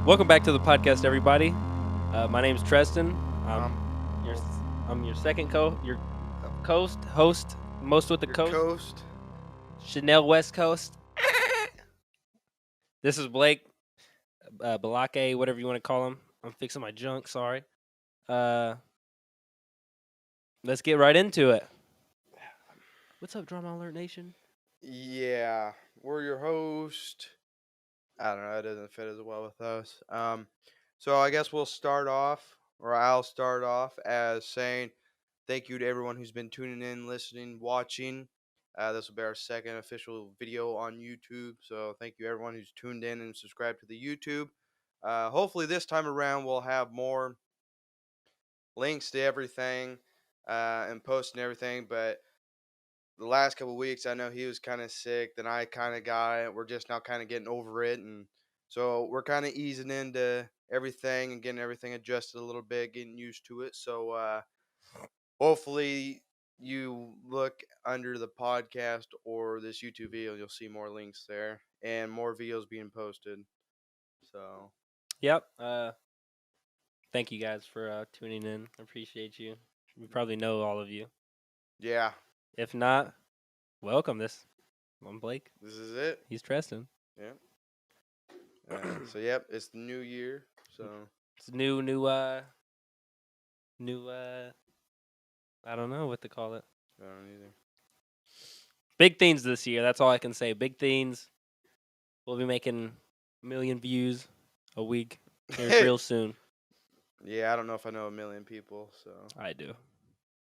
Welcome back to the podcast, everybody. My name is Treston. Your, I'm your second your host, most with the Your coast, coast. Chanel West Coast. This is Blake, Balake, whatever you want to call him. I'm fixing my junk. Sorry. Uh, let's get right into it. What's up, Drama Alert Nation? Yeah, we're your host. I don't know, that doesn't fit as well with us. So I guess we'll start off, or I'll start off as saying thank you to everyone who's been tuning in, listening, watching. This will be our second official video on YouTube. So thank you everyone who's tuned in and subscribed to the YouTube. Hopefully this time around we'll have more links to everything and posting everything, but the last couple of weeks, I know he was kind of sick. Then I kind of got it. We're just now kind of getting over it, and so we're kind of easing into everything and getting everything adjusted a little bit, getting used to it. So hopefully, you look under the podcast or this YouTube video, you'll see more links there and more videos being posted. So Yep. Thank you guys for tuning in. I appreciate you. We probably know all of you. yeah, If not, welcome. I'm Blake. this is it. He's Treston. Yeah. So yep, it's the new year. So It's new. I don't know what to call it. I don't either. Big things this year. That's all I can say. Big things. We'll be making 1,000,000 views a week here real soon. Yeah, I don't know if I know 1,000,000 people, so I do.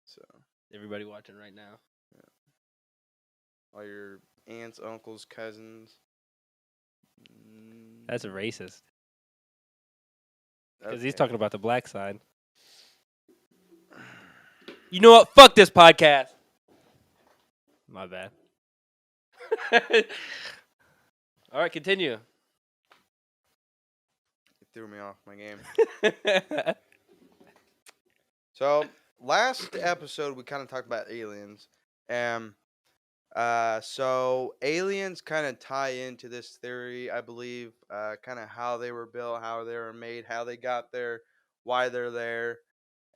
so Everybody watching right now. all your aunts, uncles, cousins. That's a racist. Because Okay. he's talking about the black side. You know what? Fuck this podcast. My bad. All right, continue. It threw me off my game. So last episode we kind of talked about aliens, and so aliens kind of tie into this theory, I believe, kind of how they were built, how they were made, how they got there, why they're there,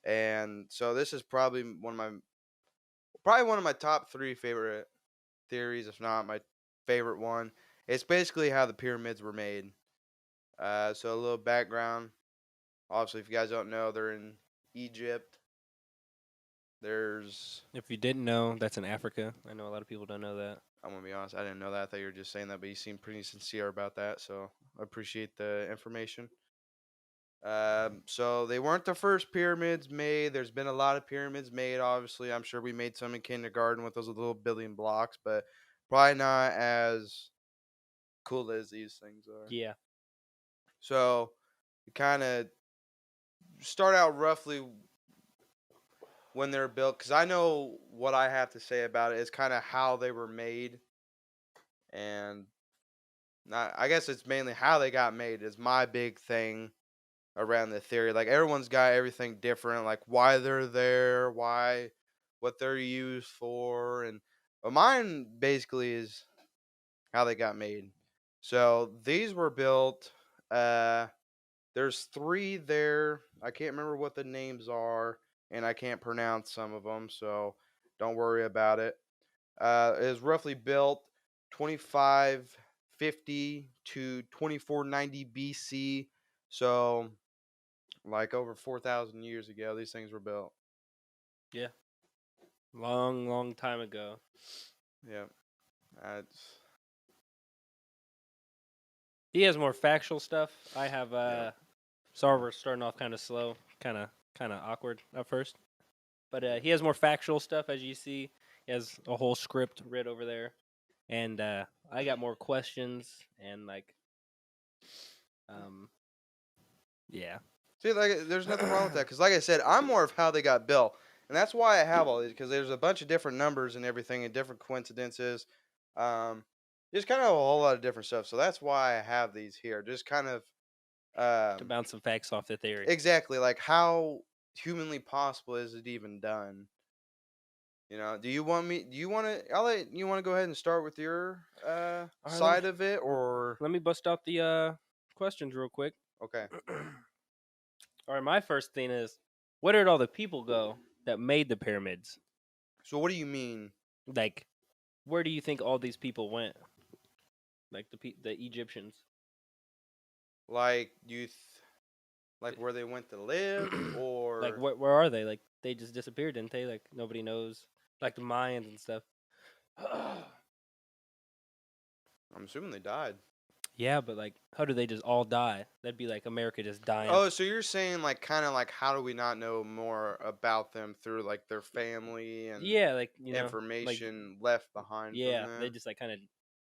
and so this is probably one of my top 3 favorite theories, if not my favorite one. It's basically how the pyramids were made. So a little background. Obviously, if you guys don't know, they're in Egypt. If you didn't know, that's in Africa. I know a lot of people don't know that. I'm gonna be honest, I didn't know that. I thought you were just saying that, but you seem pretty sincere about that, so I appreciate the information. So they weren't the first pyramids made. There's been a lot of pyramids made. Obviously, I'm sure we made some in kindergarten with those little building blocks, but probably not as cool as these things are. Yeah. So we kind of start out roughly when they're built, because I know what I have to say about it is kind of how they were made, and not, I guess it's mainly how they got made is my big thing around the theory. Like everyone's got everything different, like why they're there, why, what they're used for, and but mine basically is how they got made. So these were built. There's 3 there. I can't remember what the names are, and I can't pronounce some of them, so don't worry about it. It is roughly built 2550 to 2490 BC. So, like over 4,000 years ago, these things were built. Yeah. Long time ago. Yeah. That's. He has more factual stuff. I have Yeah. sorry we're starting off kind of slow, kind of awkward at first. But he has more factual stuff, as you see. He has a whole script writ over there, and I got more questions and yeah. See, like, there's nothing wrong with that, because, like I said, I'm more of how they got built, and that's why I have all these, because there's a bunch of different numbers and everything, and different coincidences. Um, just kind of a whole lot of different stuff. So that's why I have these here. Just kind of, To bounce some facts off the theory. exactly, like how humanly possible is it even done? You know, do you want me? Do you want to? I'll let you want to go ahead and start with your right, side of it, or Let me bust out the questions real quick. Okay. All right, my first thing is, where did all the people go that made the pyramids? So what do you mean? Like, where do you think all these people went? Like the Egyptians. Like like where they went to live, Like, or where are they? Like, they just disappeared, didn't they? Like, nobody knows. Like the Mayans and stuff. I'm assuming they died. Yeah, but like, how do they just all die? That'd be like America just dying. Oh, so you're saying like kind of like how do we not know more about them through like their family and Yeah, like like information left behind from yeah, they them? just like kind of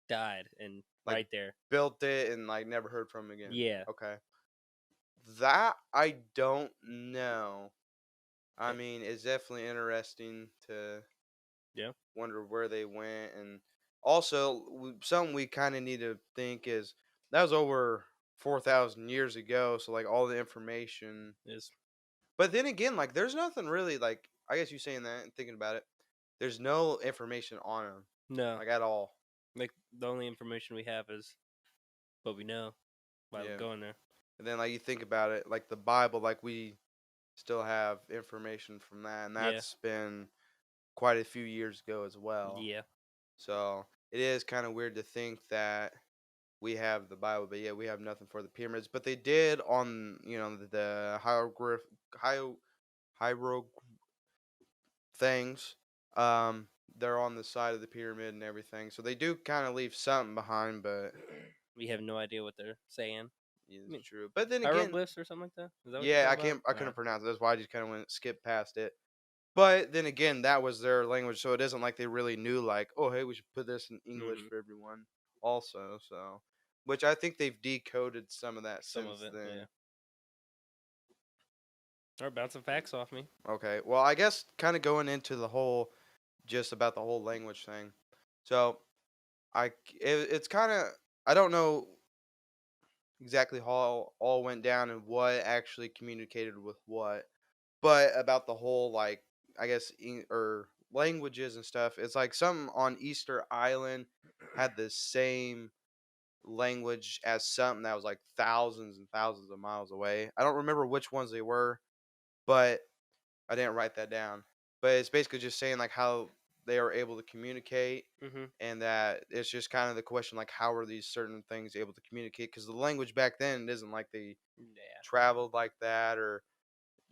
died and Like right there. built it and like never heard from 'em again. Yeah, Okay. That I don't know. I eh, mean, it's definitely interesting to yeah. wonder where they went, and also something we kind of need to think is that was over 4,000 years ago, so like all the information. Is But then again, like there's nothing really like I guess you saying that and thinking about it, there's no information on them no, like at all. like the only information we have is what we know by Yeah. going there. And then like you think about it, like the Bible, like we still have information from that, and Yeah, that's been quite a few years ago as well. yeah. So it is kind of weird to think that we have the Bible, but yeah, we have nothing for the pyramids. But they did on the hieroglyph hiero things. They're on the side of the pyramid and everything, so they do kind of leave something behind. But We have no idea what they're saying. yeah, I it's mean, true. But then again, hieroglyphs or something like that. Is that what you're yeah, talking about? I Nah. couldn't pronounce it. That's why I just kind of went skip past it. But then again, that was their language, so it isn't like they really knew, like, oh, hey, we should put this in English Hmm. for everyone, also. So, which I think they've decoded some of that Some since of it, yeah. then. Or bouncing facts off me. Okay, well, I guess kind of going into the whole, just about the whole language thing. So, it's kind of I don't know exactly how all went down and what actually communicated with what, but about the whole like I guess or languages and stuff. It's like some on Easter Island had the same language as something that was like thousands and thousands of miles away. I don't remember which ones they were, but I didn't write that down. But it's basically just saying like how they are able to communicate, Hmm. and that it's just kind of the question like how are these certain things able to communicate, because the language back then it isn't like they Yeah. traveled like that, or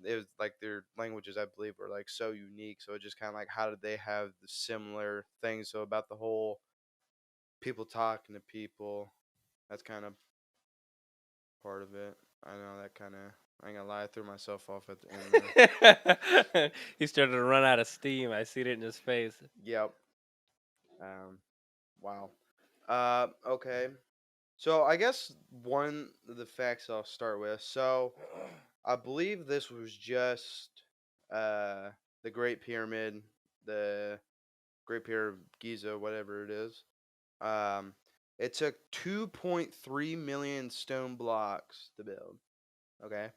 it was like their languages I believe were like so unique, so it just kind of like how did they have the similar things. So about the whole people talking to people, that's kind of part of it. I know that kind of, I ain't gonna lie, I threw myself off at the end there. He started to run out of steam. I see it in his face. Yep. um wow. Okay, so I guess one of the facts I'll start with, so I believe this was just uh the Great Pyramid, the Great Pyramid of Giza, whatever it is. Um, it took 2.3 million stone blocks to build. Okay,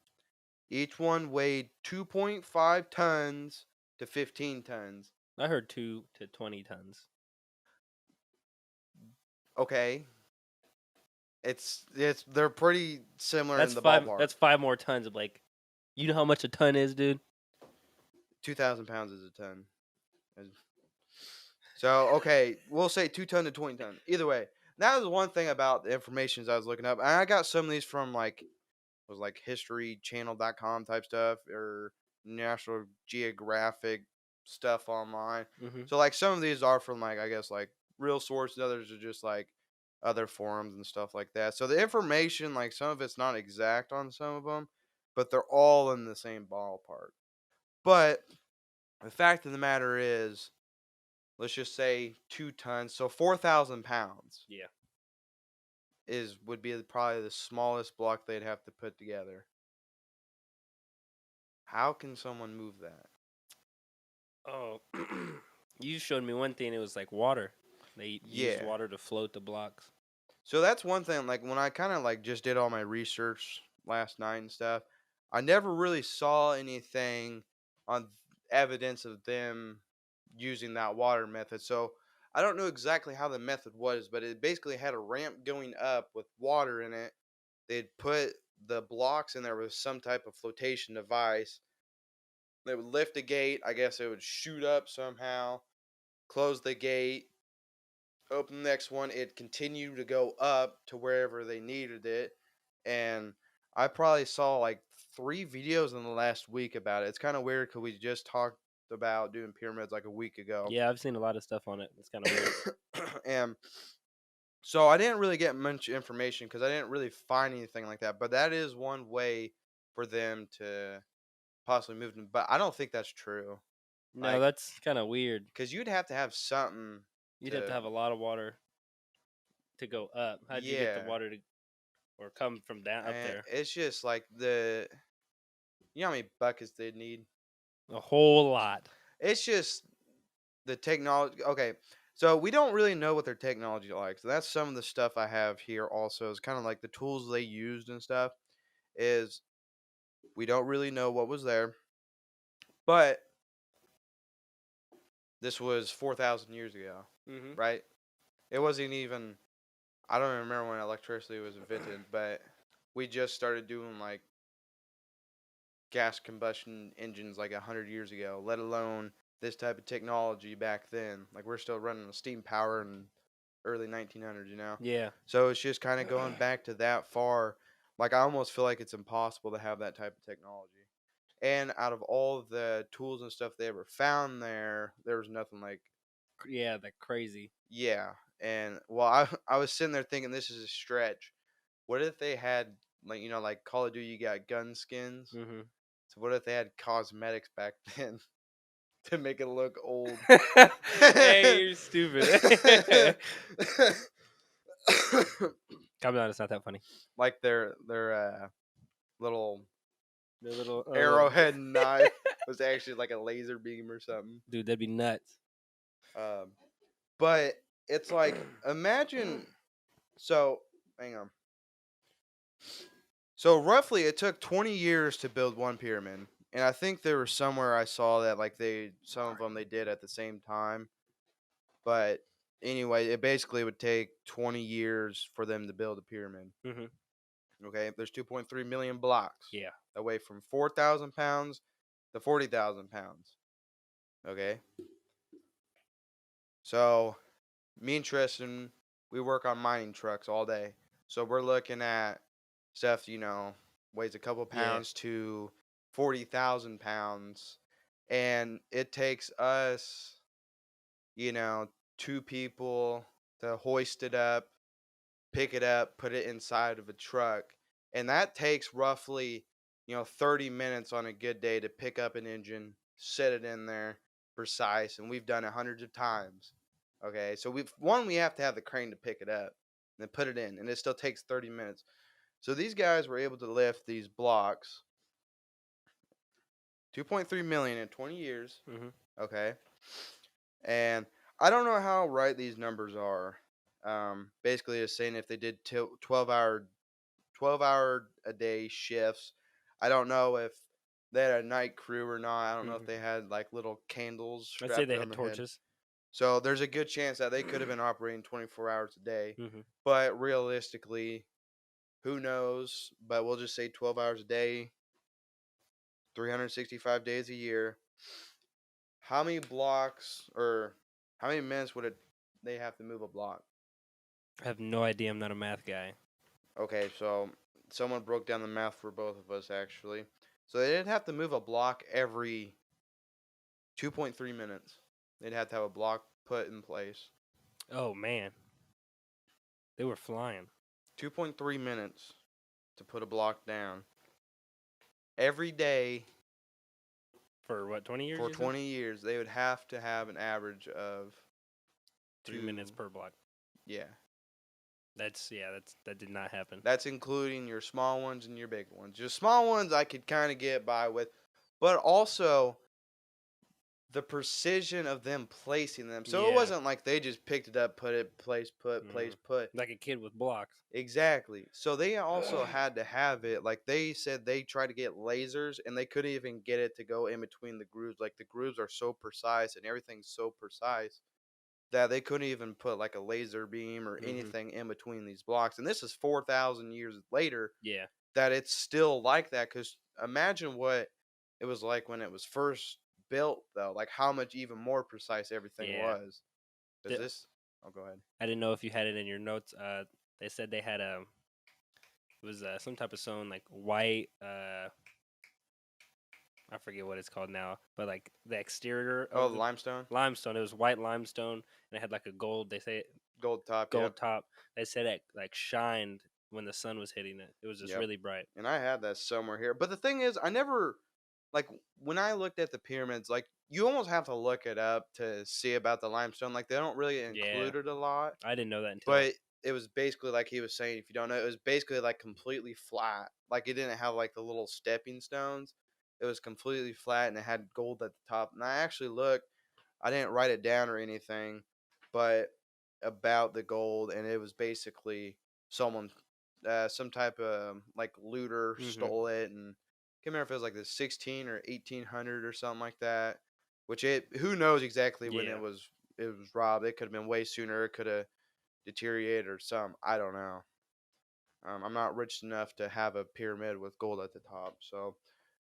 each one weighed 2.5 tons to 15 tons. I heard 2 to 20 tons. Okay, it's they're pretty similar in That's the five. ballpark. That's 5 more tons of like. You know how much a ton is, dude? 2,000 pounds is a ton. So okay, we'll say 2 ton to 20 ton. Either way, that was one thing about the information I was looking up, and I got some of these from like was like historychannel.com type stuff or National Geographic stuff online. Hmm. So like some of these are from like I guess like real sources, others are just like other forums and stuff like that. So the information, like some of it's not exact on some of them, but they're all in the same ballpark. But the fact of the matter is, let's just say 2 tons, so 4,000 pounds Yeah. would be probably the smallest block they'd have to put together. How can someone move that? Oh, you showed me one thing. It was like water. They used Yeah. water to float the blocks. So that's one thing. Like when I kind of like just did all my research last night and stuff, I never really saw anything on evidence of them using that water method. So I don't know exactly how the method was, but it basically had a ramp going up with water in it. They'd put the blocks and there was some type of flotation device. They would lift a gate. I guess it would shoot up somehow, close the gate, open the next one. It continued to go up to wherever they needed it. And I probably saw like 3 videos in the last week about it. It's kind of weird because we just talked about doing pyramids like a week ago. Yeah, I've seen a lot of stuff on it. It's kind of weird. And so I didn't really get much information because I didn't really find anything like that. But that is one way for them to possibly move them. But I don't think that's true. No, Like, that's kind of weird. because you'd have to have something. You'd have to have a lot of water to go up. How'd you get the Yeah. water to, or come from down up And there? it's just like you know how many buckets they'd need? A whole lot. It's just the technology. Okay, so we don't really know what their technology like. So that's some of the stuff I have here. Also, is kind of like the tools they used and stuff. Is we don't really know what was there, but this was 4,000 years ago, Mm-hmm. right? It wasn't even. I don't even remember when electricity was invented, but we just started doing like gas combustion engines like 100 years ago, let alone this type of technology back then. Like we're still running on steam power in early 1900s, you know? Yeah. So it's just kind of going back to that far. Like I almost feel like it's impossible to have that type of technology. And out of all the tools and stuff they ever found there was nothing like, Yeah, that crazy. yeah. And well, I was sitting there thinking this is a stretch. What if they had like like Call of Duty, you got gun skins. Mm-hmm. So what if they had cosmetics back then to make it look old? Hey, you're stupid. Come on, it's not that funny. Like their little The little arrowhead knife was actually like a laser beam or something. dude, that'd be nuts. But it's like imagine. So hang on. So roughly, it took 20 years to build one pyramid, and I think there was somewhere I saw that like some of them they did at the same time. But anyway, it basically would take 20 years for them to build a pyramid. Mm-hmm. Okay, there's 2.3 million blocks. Yeah. That weigh from 4,000 pounds to 40,000 pounds. Okay. So, me and Tristan, we work on mining trucks all day. So we're looking at stuff, weighs a couple Yeah. pounds to 40,000 pounds. And it takes us, 2 people to hoist it up, pick it up, put it inside of a truck. And that takes roughly, 30 minutes on a good day to pick up an engine, set it in there precise. And we've done it hundreds of times. Okay. So we have to have the crane to pick it up and then put it in. And it still takes 30 minutes. So these guys were able to lift these blocks, 2.3 million in 20 years. Mm-hmm. Okay. And I don't know how right these numbers are. Basically, it's saying if they did 12-hour a day shifts. I don't know if they had a night crew or not. I don't know if they had like little candles. I'd say strapped they around had their head. torches. So there's a good chance that they could have been operating 24 hours a day. Mm-hmm. But realistically, who knows? But we'll just say 12 hours a day, 365 days a year. How many blocks or how many minutes would they have to move a block? I have no idea. I'm not a math guy. Okay, so someone broke down the math for both of us actually. So they didn't have to move a block every 2.3 minutes. They'd have to have a block put in place. Oh man, they were flying. 2.3 minutes to put a block down. Every day For what, 20 years? for 20 years, they would have to have an average of 3 minutes per block. Yeah. That did not happen. That's including your small ones and your big ones. Your small ones I could kind of get by with, but also the precision of them placing them. So it Yeah. wasn't like they just picked it up, put it, place, put. Like a kid with blocks. Exactly. So they also had to have it. Like they said they tried to get lasers and they couldn't even get it to go in between the grooves. Like the grooves are so precise and everything's so precise that they couldn't even put like a laser beam or anything in between these blocks. And this is 4,000 years later. Yeah. that it's still like that. Because imagine what it was like when it was first built, though. Like how much even more precise everything Yeah. was. Because this, oh, go ahead. I didn't know if you had it in your notes. They said they had it was some type of stone like white. I forget what it's called now, but like the exterior Oh, of the the limestone, limestone, it was white limestone, and it had like a gold. They say gold top. gold Yep, top. They said it like shined when the sun was hitting it. It was just yep. really bright. And I had that somewhere here. But the thing is, I never like when I looked at the pyramids. Like you almost have to look it up to see about the limestone. Like they don't really Yeah, include it a lot. I didn't know that until. But it was basically like he was saying. If you don't know, it was basically like completely flat. Like it didn't have like the little stepping stones. It was completely flat and it had gold at the top. And I actually looked. I didn't write it down or anything, but about the gold, and it was basically someone, some type of like looter Hmm. stole it, and I can't remember if it was like the 16 or 1800 or something like that. Which it, who knows exactly when Yeah, it was robbed. It could have been way sooner. It could have deteriorated or some. I don't know. I'm not rich enough to have a pyramid with gold at the top, so.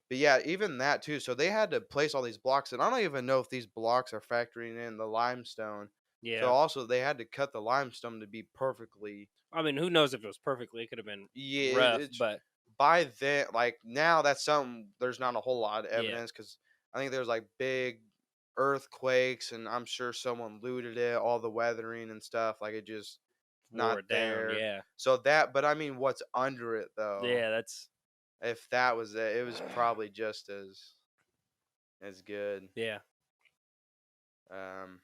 But yeah, even that too. So they had to place all these blocks, and I don't even know if these blocks are factoring in the limestone. So yeah. also they had to cut the limestone to be perfectly. I mean, who knows if it was perfectly? It could have been Yeah, rough, it's but by then. Like now, that's something. There's not a whole lot of yeah, evidence because I think there's like big earthquakes, and I'm sure someone looted it, all the weathering and stuff. Like it just wore not it down. there. Yeah, So that, but I mean, what's under it though? yeah. That's If that was it, it was probably just as good. yeah. Um,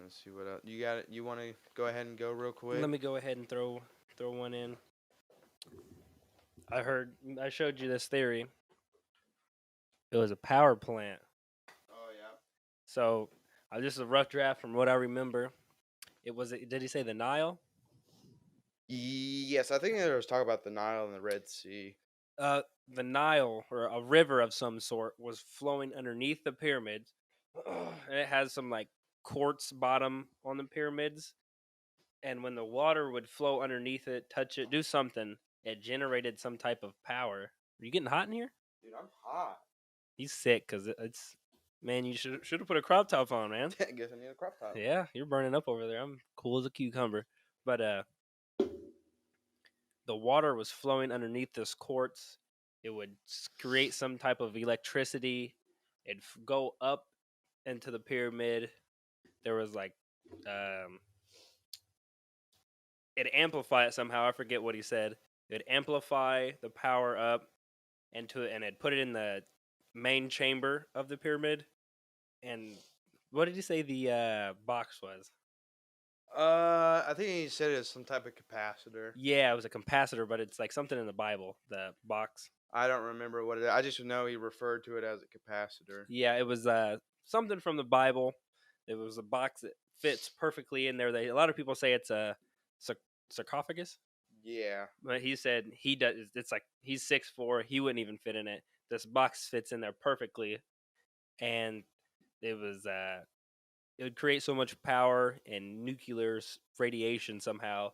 let's see what else you got. It. You want to go ahead and go real quick? Let me go ahead and throw one in. I showed you this theory. It was a power plant. Oh yeah. So, this is a rough draft from what I remember. It was. Did he say the Nile? Yes, I think there was talk about the Nile and the Red Sea. Uh, the Nile or a river of some sort was flowing underneath the pyramids, and it has some like quartz bottom on the pyramids. And when the water would flow underneath it, touch it, do something, it generated some type of power. Are you getting hot in here? Dude, I'm hot. He's sick because it's man. You should have put a crop top on, man. I guess I need a crop top. Yeah, you're burning up over there. I'm cool as a cucumber. But the water was flowing underneath this quartz. It would create some type of electricity. It'd go up into the pyramid. There was like, um, it amplify it somehow. I forget what he said. It'd amplify the power up and it put it in the main chamber of the pyramid. And what did he say the box was? I think he said it was some type of capacitor. Yeah, it was a capacitor, but it's like something in the Bible. The box. I don't remember what it is. I just know he referred to it as a capacitor. Yeah, it was something from the Bible. It was a box that fits perfectly in there. A lot of people say it's a sarcophagus, Yeah. but he said he does. It's like he's 6'4". He wouldn't even fit in it. This box fits in there perfectly, and it was it would create so much power and nuclear radiation somehow.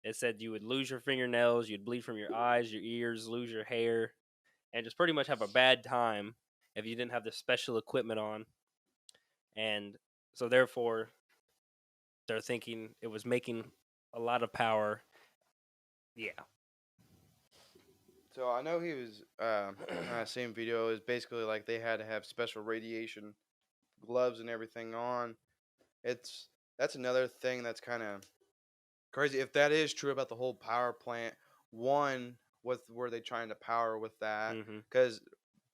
It said you would lose your fingernails, you'd bleed from your eyes, your ears, lose your hair, and just pretty much have a bad time if you didn't have the special equipment on. And so therefore they're thinking it was making a lot of power. Yeah. So I know he was same video is basically like they had to have special radiation gloves and everything on. It's that's another thing that's kind of crazy. If that is true about the whole power plant, one, what were they trying to power with that? Hmm. Because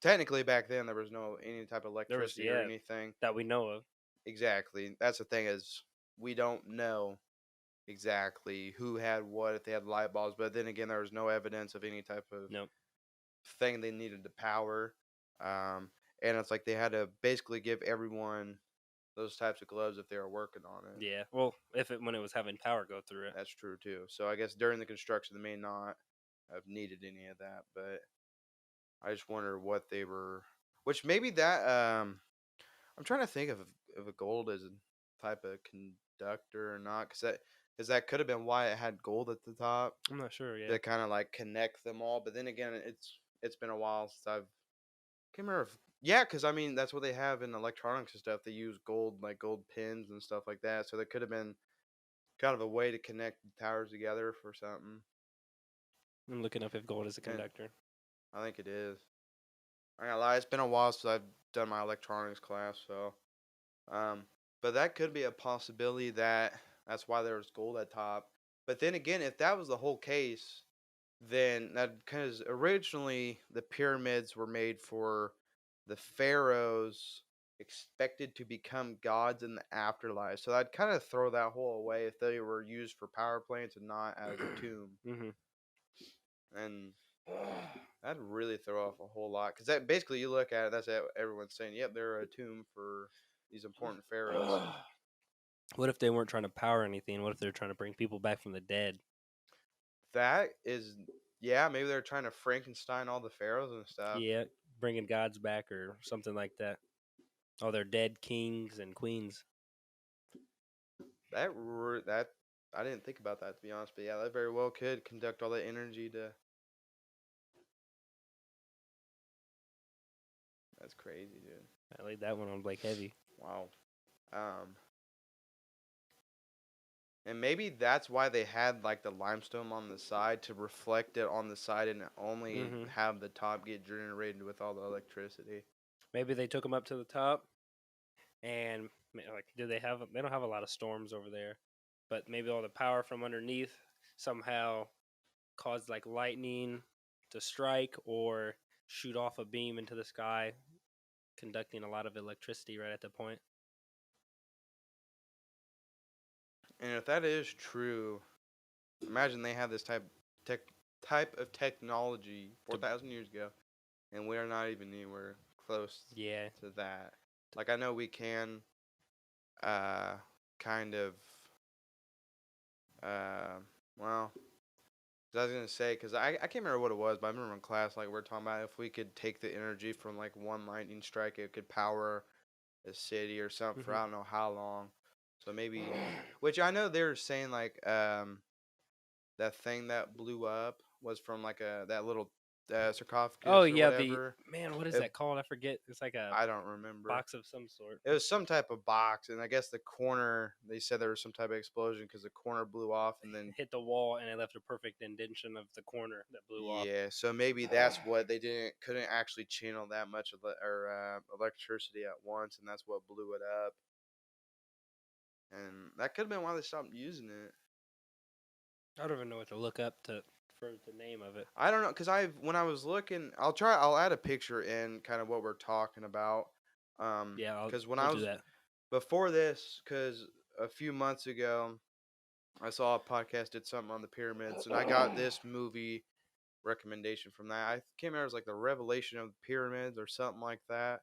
technically back then there was no any type of There was, electricity or yeah, anything. that we know of. Exactly. That's the thing is we don't know exactly who had what if they had light bulbs, but then again there was no evidence of any type of No. thing they needed to power. Um, and it's like they had to basically give everyone those types of gloves if they were working on it. Yeah. Well, when it was having power go through it. That's true too. So I guess during the construction they may not have needed any of that, but I just wonder what they were. Which maybe that I'm trying to think of if a gold is a type of conductor or not, because that because that could have been why it had gold at the top I'm not sure. Yeah. to kind of like connect them all. But then again, it's been a while since I've can't remember. Yeah, because I mean that's what they have in electronics and stuff. They use gold like gold pins and stuff like that. So there could have been kind of a way to connect the towers together for something. I'm looking up if gold is a And conductor. I think it is. I ain't gonna lie, it's been a while since I've done my electronics class, so but that could be a possibility that's why there was gold at top. But then again, if that was the whole case, then that because originally the pyramids were made for the pharaohs expected to become gods in the afterlife. So I'd kind of throw that whole away if they were used for power plants and not as a tomb. Mm-hmm. And that'd really throw off a whole lot because that basically you look at it, that's everyone's saying, yep, they're a tomb for these important pharaohs. What if they weren't trying to power anything? What if they're trying to bring people back from the dead? That is, yeah, maybe they're trying to Frankenstein all the pharaohs and stuff. Yeah, bringing gods back or something like that. Oh, they're dead kings and queens. That I didn't think about that to be honest, but yeah, that very well could conduct all that energy to. That's crazy, dude. I laid that one on Blake heavy. Wow. And maybe that's why they had like the limestone on the side to reflect it on the side and only have the top get generated with all the electricity. Maybe they took them up to the top, and like, they don't have a lot of storms over there, but maybe all the power from underneath somehow caused like lightning to strike or shoot off a beam into the sky, conducting a lot of electricity right at the point. And if that is true, imagine they had this type of technology 4,000 years ago, and we are not even anywhere close to that. Like I know we can, kind of, well, I was gonna say because I can't remember what it was, but I remember in class like we are talking about if we could take the energy from like one lightning strike, it could power a city or something for I don't know how long. So maybe, which I know they're saying like that thing that blew up was from like that little sarcophagus. Oh or yeah, whatever. what is that called? I forget. It's like a I don't remember. box of some sort. It was some type of box, and I guess the corner. They said there was some type of explosion because the corner blew off, and then hit the wall, and it left a perfect indentation of the corner that blew off. Yeah, so maybe that's what they couldn't actually channel that much electricity at once, and that's what blew it up. And that could have been why they stopped using it. I don't even know what to look up for the name of it. I don't know, because when I was looking, I'll add a picture in kind of what we're talking about. Yeah, because I'll do that. Before this, because a few months ago, I saw a podcast did something on the pyramids, and I got this movie recommendation from that. I can't remember, it was like the Revelation of the Pyramids or something like that.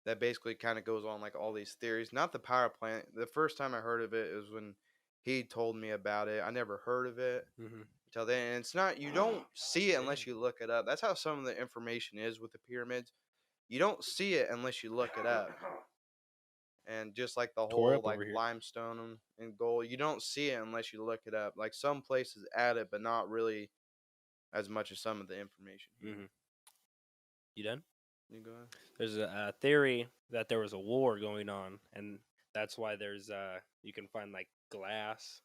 That basically kind of goes on like all these theories. Not the power plant. The first time I heard of it was when he told me about it. I never heard of it until then. And it's not, you don't see it unless you look it up. That's how some of the information is with the pyramids. You don't see it unless you look it up. And just like the whole like limestone and gold, you don't see it unless you look it up. Like some places add it, but not really as much as some of the information. You done? You go ahead. There's a theory that there was a war going on, and that's why there's you can find like glass,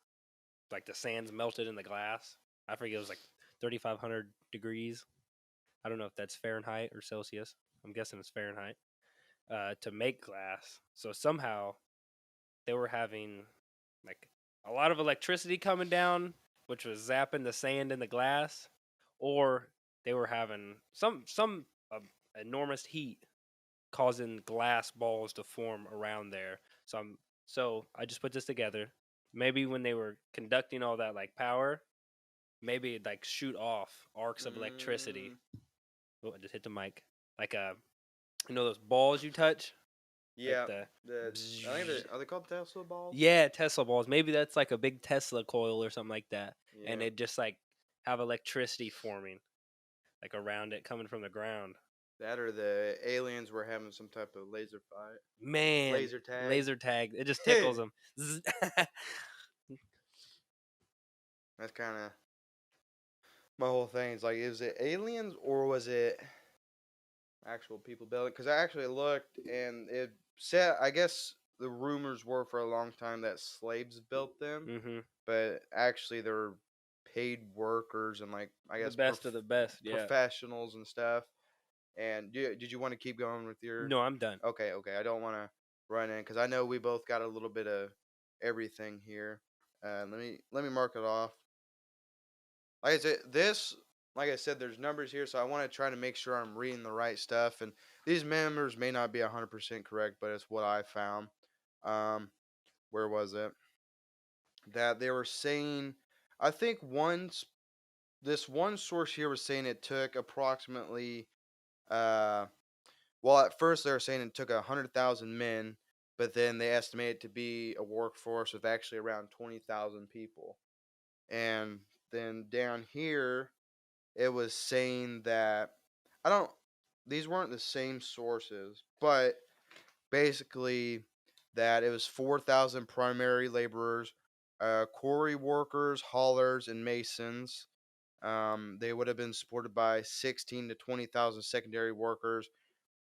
like the sand's melted in the glass. I forget, it was like 3,500 degrees. I don't know if that's Fahrenheit or Celsius. I'm guessing it's Fahrenheit. To make glass. So somehow they were having like a lot of electricity coming down, which was zapping the sand in the glass, or they were having some enormous heat causing glass balls to form around there. So I just put this together. Maybe when they were conducting all that like power, maybe it'd like shoot off arcs of electricity. Oh, I just hit the mic. Like those balls you touch? Yeah. Like are they called Tesla balls? Yeah, Tesla balls. Maybe that's like a big Tesla coil or something like that. Yeah. And it just like have electricity forming like around it coming from the ground. That or the aliens were having some type of laser fight. Man. Laser tag. Laser tag. It just tickles them. That's kind of my whole thing. It's like, is it aliens or was it actual people building? Because I actually looked and it said, I guess the rumors were for a long time that slaves built them, Mm-hmm. but actually they're paid workers and like I The guess best of the best. Yeah. professionals and stuff. And did you want to keep going with your? No, I'm done. Okay, okay. I don't want to run in because I know we both got a little bit of everything here. Let me mark it off. Like I said, like I said, there's numbers here, so I want to try to make sure I'm reading the right stuff. And these numbers may not be 100% correct, but it's what I found. Um, where was it? That they were saying, I think this one source here was saying it took approximately, uh, well, at first they were saying it took 100,000 men, but then they estimate it to be a workforce of actually around 20,000 people. And then down here, it was saying that I don't. These weren't the same sources, but basically that it was 4,000 primary laborers, quarry workers, haulers, and masons. They would have been supported by 16 to 20,000 secondary workers,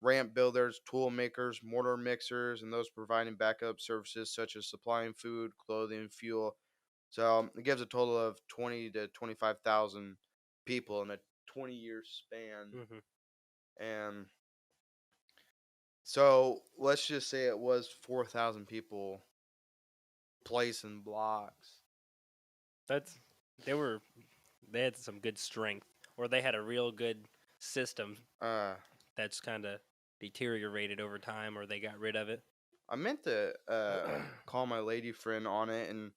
ramp builders, tool makers, mortar mixers, and those providing backup services such as supplying food, clothing, fuel. So it gives a total of 20 to 25,000 people in a 20-year span. Mm-hmm. And so let's just say it was 4,000 people placing blocks. That's they were they had some good strength, or they had a real good system Uh, that's kind of deteriorated over time, or they got rid of it. I meant to call my lady friend on it and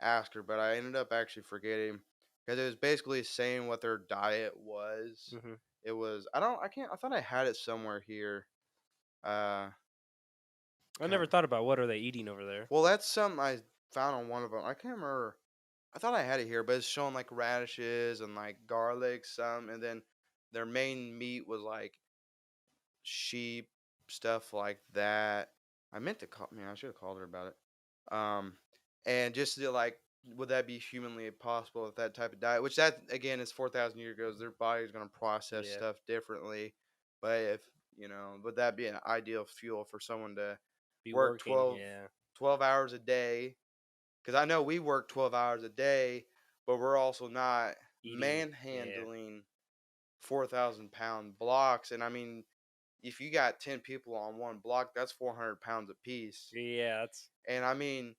ask her, but I ended up actually forgetting because it was basically saying what their diet was. Mm-hmm. It was I can't I thought I had it somewhere here. Uh, I kind never thought about what are they eating over there. well, that's something I found on one of them. I can't remember. I thought I had it here, but it's showing like radishes and like garlic, some, and then their main meat was like sheep, stuff like that. I meant to call. Man, I should have called her about it. And just to like, would that be humanly possible with that type of diet? Which that again is 4,000 years ago. Their body's gonna process Yeah, stuff differently. But if would that be an ideal fuel for someone to be work working. 12, Yeah, 12 hours a day? Because I know we work 12 hours a day, but we're also not eating. Yeah, manhandling 4,000 pound blocks. And I mean, if you got 10 people on one block, that's 400 pounds apiece. yeah. That's And I mean,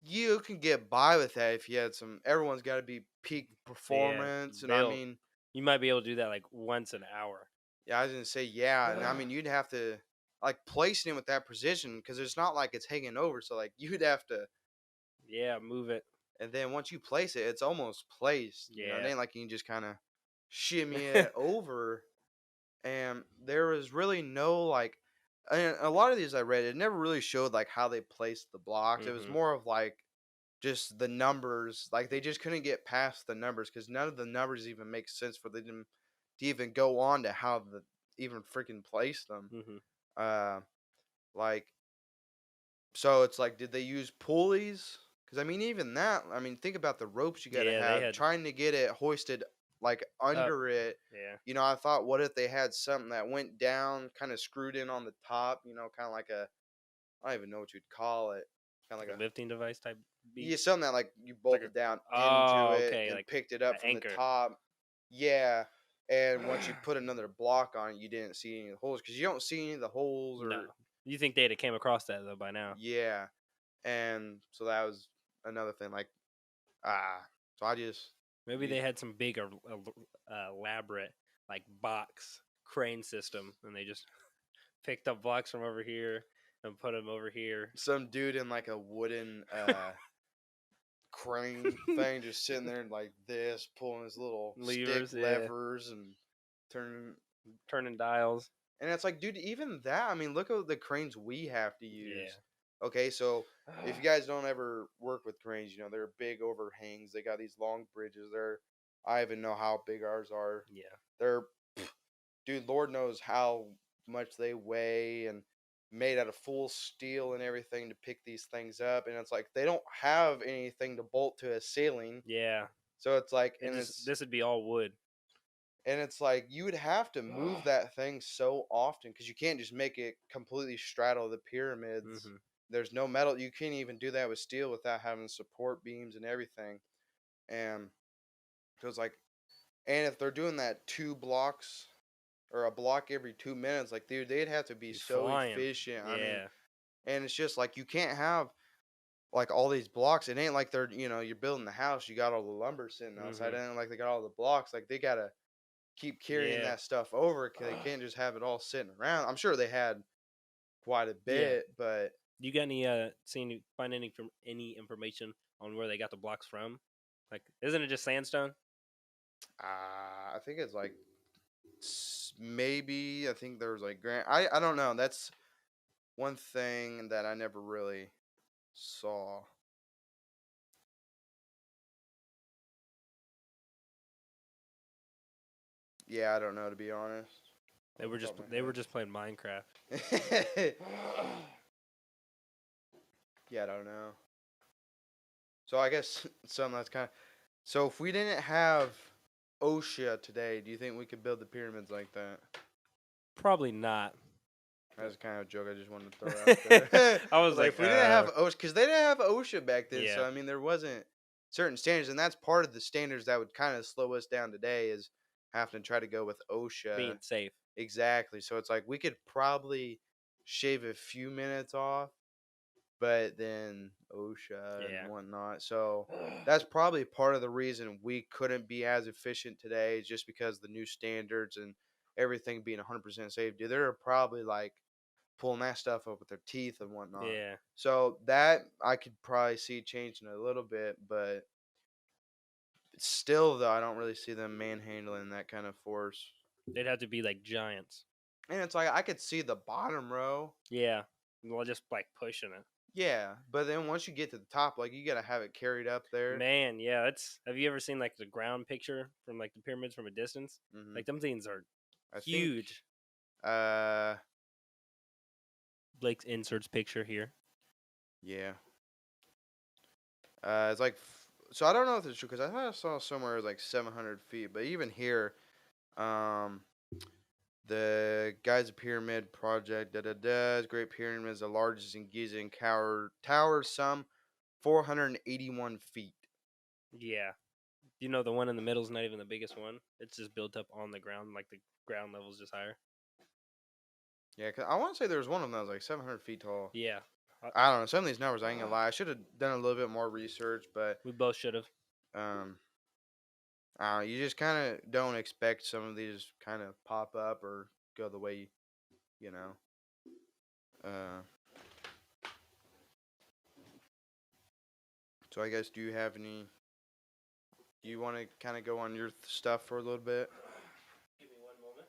you can get by with that if you had some. Everyone's got to be peak yeah. performance. And I They'll mean, you might be able to do that like once an hour. yeah, I was going to say, yeah. And I mean, you'd have to like placing it with that precision because it's not like it's hanging over. So, like, you'd have to. Yeah, move it. And then once you place it, it's almost placed. It Yeah. ain't like you can just kind of shimmy it over. And there was really no like, and a lot of these I read, it never really showed like how they placed the blocks. It was Mm-hmm. more of like just the numbers. Like they just couldn't get past the numbers because none of the numbers even make sense for them to even go on to how the even freaking place them. Mm-hmm. Uh, like so it's like, did they use pulleys? Because I mean, even that. I mean, think about the ropes you got to Yeah, they have had trying to get it hoisted like up. under it. Yeah. I thought, what if they had something that went down, kind of screwed in on the top? Kind of like a, I don't even know what you'd call it. Kind of Like like a lifting device type yeah, beat. something that like you Like a bolted down into oh, it okay, and like picked it an up from the anchor. top. Yeah. And once you put another block on it, you didn't see any of the holes because you don't see any of the holes No, or you think they'd have came across that though by now? yeah. And so that was another thing. Like so I just Maybe you they had some big elaborate like box crane system, and they just picked up blocks from over here and put them over here. some dude in like a wooden crane thing just sitting there like this, pulling his little stick Levers, yeah, levers and turning. turning dials. And it's like, dude, even that, I mean, look at the cranes we have to Yeah. use. Okay, so if you guys don't ever work with cranes, they're big overhangs. They got these long bridges. I even know how big ours are. Yeah. They're, dude, Lord knows how much they weigh and made out of full steel and everything to pick these things up. And it's like they don't have anything to bolt to a ceiling. Yeah. So it's like, This would be all wood. and it's like you would have to move that thing so often because you can't just make it completely straddle the pyramids. Hmm. There's no metal. You can't even do that with steel without having support beams and everything. And so it's like, and if they're doing that 2 blocks or a block every 2 minutes, like, dude, they'd have to be Be so flying. efficient. I mean, Yeah. and it's just like you can't have like all these blocks. It ain't like they're, you're building the house, you got all the lumber sitting outside. Hmm. It ain't like they got all the blocks. Like, they gotta keep carrying Yeah. that stuff over 'cause they can't just have it all sitting around. I'm sure they had quite a Yeah. bit, but You got any find any information on where they got the blocks from? Like, isn't it just sandstone? I think it's like maybe I think there was like grant. I don't know. That's one thing that I never really saw. Yeah, I don't know, to be honest. They Off were the just top of they were my just playing Minecraft. head. Yeah, I don't know. So I guess something that's kind of. So if we didn't have OSHA today, do you think we could build the pyramids like that? Probably not. That's kind of a joke I just wanted to throw out there. I I was was like, like, if we didn't have OSHA, because they didn't have OSHA back then, so yeah, I mean, there wasn't certain standards, and that's part of the standards that would kind of slow us down today is having to try to go with being OSHA. safe. Exactly. So it's like we could probably shave a few minutes off, but then OSHA Yeah. and whatnot. So that's probably part of the reason we couldn't be as efficient today, is just because the new standards and everything being 100% safe. Dude, they're probably like pulling that stuff up with their teeth and whatnot. Yeah. So that I could probably see changing a little bit, but still, though, I don't really see them manhandling that kind of force. They'd have to be like giants. And it's like I could see the bottom row. Yeah. Well, just like pushing it. Yeah, but then once you get to the top, like you gotta have it carried up there. Man, yeah, that's. Have you ever seen like the ground picture from like the pyramids from a distance? Hmm. Like them things are I think. huge. Uh, Blake's inserts picture here. yeah. It's like so. I don't know if it's true because I thought I saw somewhere it was like 700 feet, but even here, um, the Giza Pyramid Project, Great Pyramid is the largest in Giza and towers some 481 feet. Yeah. You know the one in the middle is not even the biggest one. It's just built up on the ground, like the ground level's just higher. Yeah, 'cause I want to say there was one of them that was like 700 feet tall. Yeah. I don't know. Some of these numbers, I ain't gonna lie. I should have done a little bit more research, but We both should have. um, you just kind of don't expect some of these kind of pop up or go the way you know. Uh, so I guess do you have any? Do you want to kind of go on your stuff for a little bit? Give me one moment.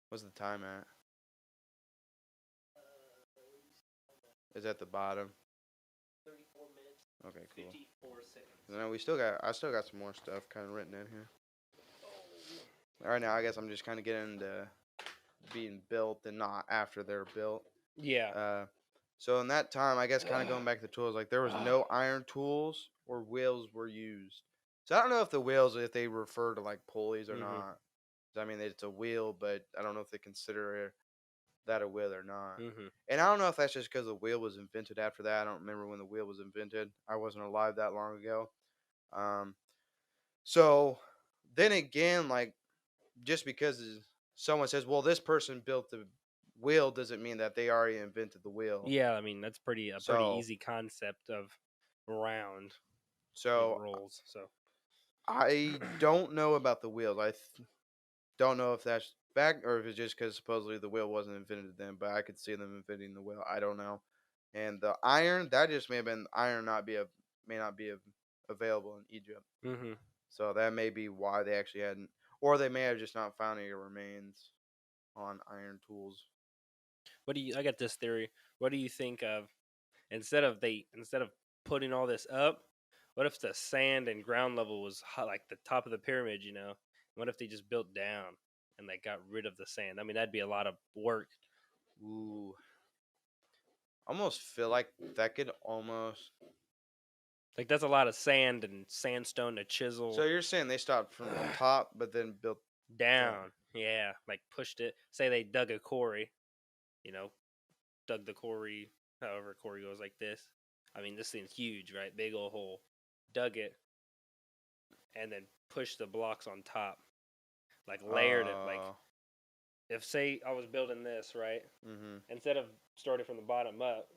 What's the time at? Is at the bottom. 34 minutes. Okay, cool. 54 seconds. No, I still got some more stuff kind of written in here. All right, now I guess I'm just kind of getting into being built and not after they're built. Yeah. So in that time, I guess kind of going back to the tools, like there was no iron tools or wheels were used. So I don't know if the wheels, if they refer to like pulleys or Mhm. not. I mean, it's a wheel, but I don't know if they consider that a wheel or not. Mm-hmm. And I don't know if that's just because the wheel was invented after that. I don't remember when the wheel was invented. I wasn't alive that long ago. So then again, like just because someone says, "Well, this person built the wheel," doesn't mean that they already invented the wheel. Yeah, I mean that's pretty pretty So easy concept of round so rolls. So I don't know about the wheels. Don't know if that's back or if it's just because supposedly the wheel wasn't invented then, but I could see them inventing the wheel. I don't know. And the iron, that just may have been iron may not be available in Egypt. mm-hmm. So that may be why they actually hadn't, or they may have just not found any remains on iron tools. What do you? I got this theory. What do you think of instead of putting all this up? What if the sand and ground level was like the top of the pyramid? You know, what if they just built down and they got rid of the sand? I mean, that'd be a lot of work. Ooh. Almost feel like that could almost Like that's a lot of sand and sandstone to chisel So you're saying they stopped from the top, but then built down. Yeah, like pushed it. Say they dug a quarry, you know, dug the quarry, however quarry goes like this. I mean, this thing's huge, right? Big old hole. Dug it, and then pushed the blocks on top, like layered it. Like if say I was building this, right? Mm-hmm. Instead of starting from the bottom up,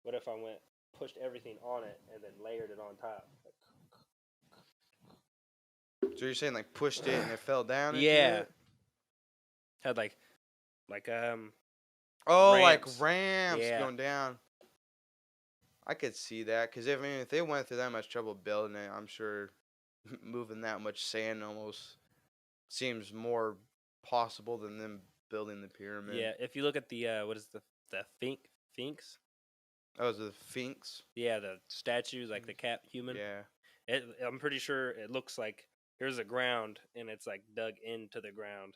what if I went pushed everything on it and then layered it on top? So you're saying like pushed it and it fell down into Yeah, it? had like Oh, ramps. like ramps Yeah. going down. I could see that because if they went through that much trouble building it, I'm sure moving that much sand almost seems more possible than them building the pyramid. Yeah, if you look at the what is the Sphinx? Oh, is it the Sphinx? Yeah, the statues like the cat human. Yeah, I'm pretty sure it looks like here's the ground and it's like dug into the ground.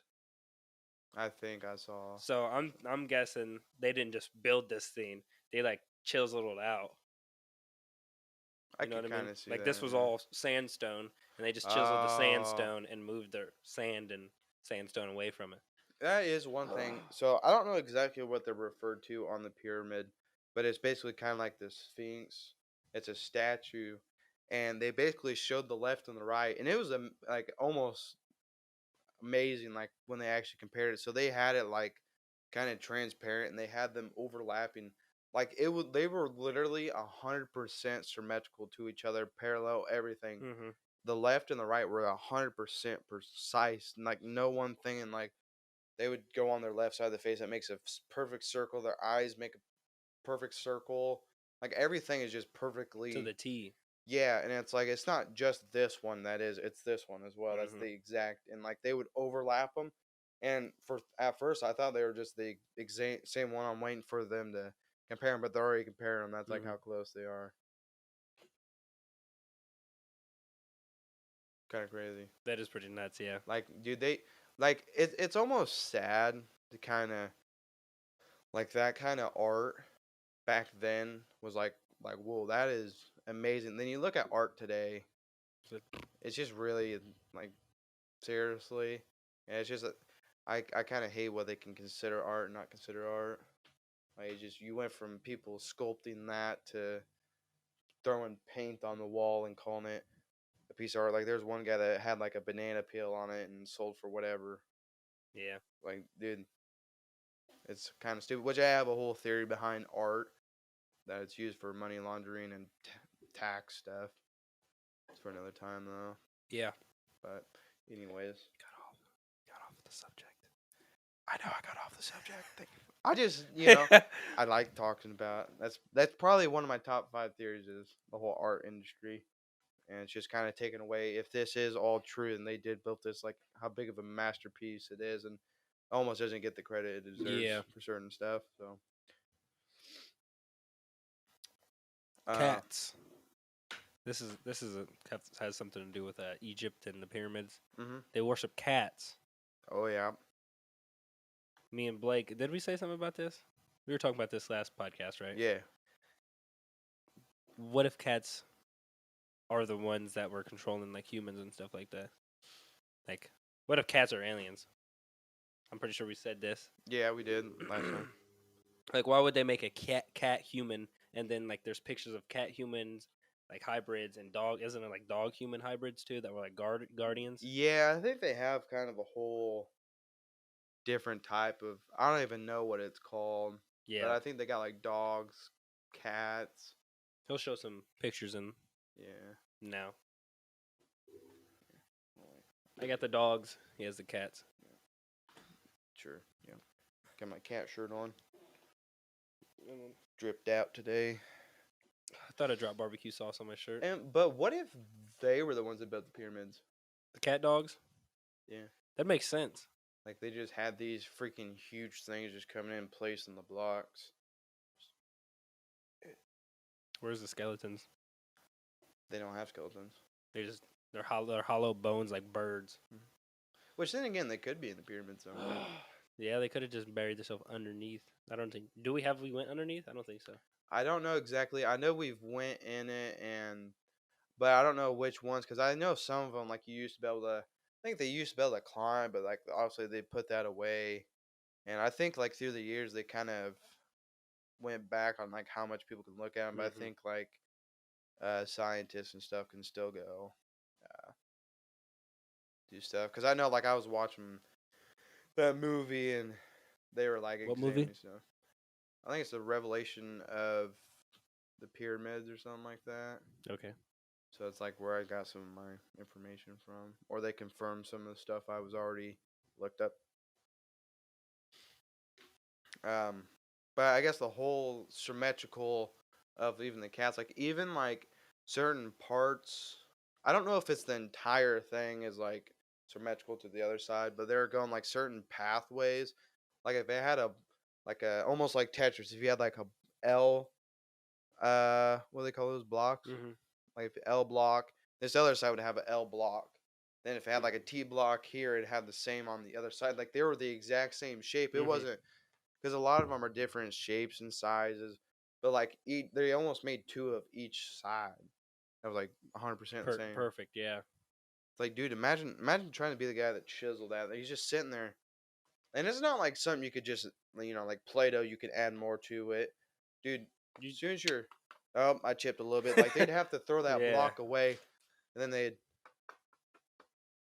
I think I saw. So I'm guessing they didn't just build this thing; they like chiseled it out. I You know could what I kind mean? of see Like that. this was Yeah. all sandstone, and they just chiseled the Oh, sandstone and moved their sand and sandstone away from it. that is one thing. So I don't know exactly what they're referred to on the pyramid, but it's basically kind of like the Sphinx. It's a statue, and they basically showed the left and the right, and it was like almost amazing. Like when they actually compared it, so they had it like kind of transparent, and they had them overlapping. Like it would, they were literally 100% symmetrical to each other, parallel everything. Hmm. The left and the right were 100% precise, and like no one thing, and like they would go on their left side of the face that makes a perfect circle. Their eyes make a perfect circle. Like everything is just To perfectly. the T. Yeah, and it's like it's not just this one that is, it's this one as well. That's Hmm. the exact, and like they would overlap them. And for at first I thought they were just the exact same one. I'm waiting for them to compare them, but they're already comparing them. That's like Hmm. how close they are. Kind of crazy. That is pretty nuts. Yeah. Like, dude, they like it's almost sad to kind of like that kind of art back then was like whoa, that is amazing. Then you look at art today, So- it's just really like seriously, and it's just I kind of hate what they can consider art and not consider art. Like it's just you went from people sculpting that to throwing paint on the wall and calling it a piece of art. Like there's one guy that had like a banana peel on it and sold for whatever. Yeah. Like dude, it's kind of stupid. Which I have a whole theory behind art that it's used for money laundering and tax stuff. It's for another time though. Yeah. But anyways, Got off the subject. I know I got off the subject. Thank you. I just you know I like talking about that's probably one of my top 5 theories is the whole art industry, and it's just kind of taken away. If this is all true and they did build this, like how big of a masterpiece it is, and almost doesn't get the credit it deserves Yeah. for certain stuff. So Cats. This has something to do with Egypt and the pyramids. mhm. They worship cats. Oh yeah. Me and Blake, did we say something about this? We were talking about this last podcast, right? Yeah. What if cats are the ones that were controlling like humans and stuff like that? Like, what if cats are aliens? I'm pretty sure we said this. Yeah, we did last time. Like, why would they make a cat human and then like there's pictures of cat humans like hybrids and dog? Isn't it like dog human hybrids too that were like guardians? Yeah, I think they have kind of a whole different type of. I don't even know what it's called, but Yeah, I think they got like dogs, cats. he'll show some pictures in Yeah. now. I got the dogs. He has the cats. Sure. Yeah. Got my cat shirt on. Dripped out today. I thought I dropped barbecue sauce on my shirt. But what if they were the ones that built the pyramids? The cat dogs? Yeah. That makes sense. Like they just had these freaking huge things just coming in place in the blocks. Where's the skeletons? They don't have skeletons. They're hollow bones like birds. Which then again, they could be in the pyramids though. Yeah, they could have just buried themselves underneath. I don't think. We went underneath? I don't think so. I don't know exactly. I know we've went in it and but I don't know which ones because I know some of them like you used to be able to. I think they used to be able to climb, but like obviously they put that away. And I think like through the years they kind of went back on like how much people can look at them. But I think like scientists and stuff can still go do stuff because I know like I was watching that movie and they were like What movie? examining stuff. I think it's the revelation of the pyramids or something like that. Okay. So it's like where I got some of my information from, or they confirmed some of the stuff I was already looked up. Um, but I guess the whole symmetrical of even the cats, like even like certain parts, I don't know if it's the entire thing is like symmetrical to the other side, but they're going like certain pathways. Like if they had a like a almost like Tetris, if you had like a L, what do they call those blocks? Mm-hmm. Like if L block, this other side would have an L block. Then if it had like a T block here, it had the same on the other side. Like they were the exact same shape. It Mm-hmm. wasn't because a lot of them are different shapes and sizes, but like they almost made two of each side. That was like 100% the same. Perfect. Yeah. Like, dude, imagine trying to be the guy that chiseled that. He's just sitting there, and it's not like something you could just like Play-Doh. You could add more to it, dude. As soon as you're, oh, I chipped a little bit. Like they'd have to throw that Yeah. block away, and then they'd,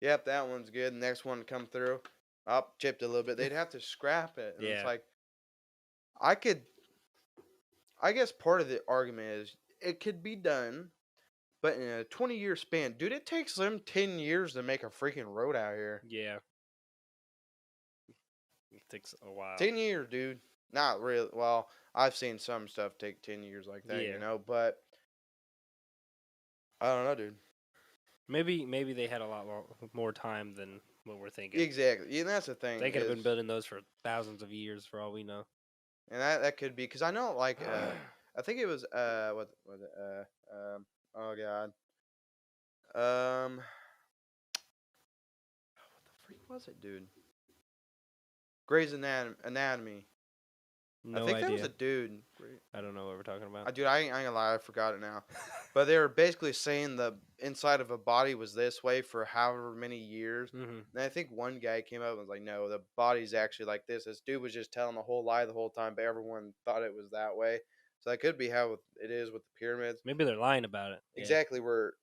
yep, that one's good. Next one come through, up, chipped a little bit. They'd have to scrap it, and it's Yeah. like, I guess part of the argument is it could be done, but in a 20-year span, dude, it takes them 10 years to make a freaking road out here. Yeah. It takes a while. 10 years, dude. Not really. Well, I've seen some stuff take 10 years like that, Yeah. but I don't know, dude. Maybe they had a lot more time than what we're thinking. Exactly. And that's the thing. They could have been building those for thousands of years for all we know. And that could be because I know, like, I think it was, what was it? Oh, God. What the freak was it, dude? Grey's Anatomy. No I think idea. that was a dude. I don't know what we're talking about. Dude, I ain't gonna lie, I forgot it now. But they were basically saying the inside of a body was this way for however many years. Mm-hmm. And I think one guy came up and was like, no, the body's actually like this. This dude was just telling the whole lie the whole time, but everyone thought it was that way. So that could be how it is with the pyramids. Maybe they're lying about it. Exactly, where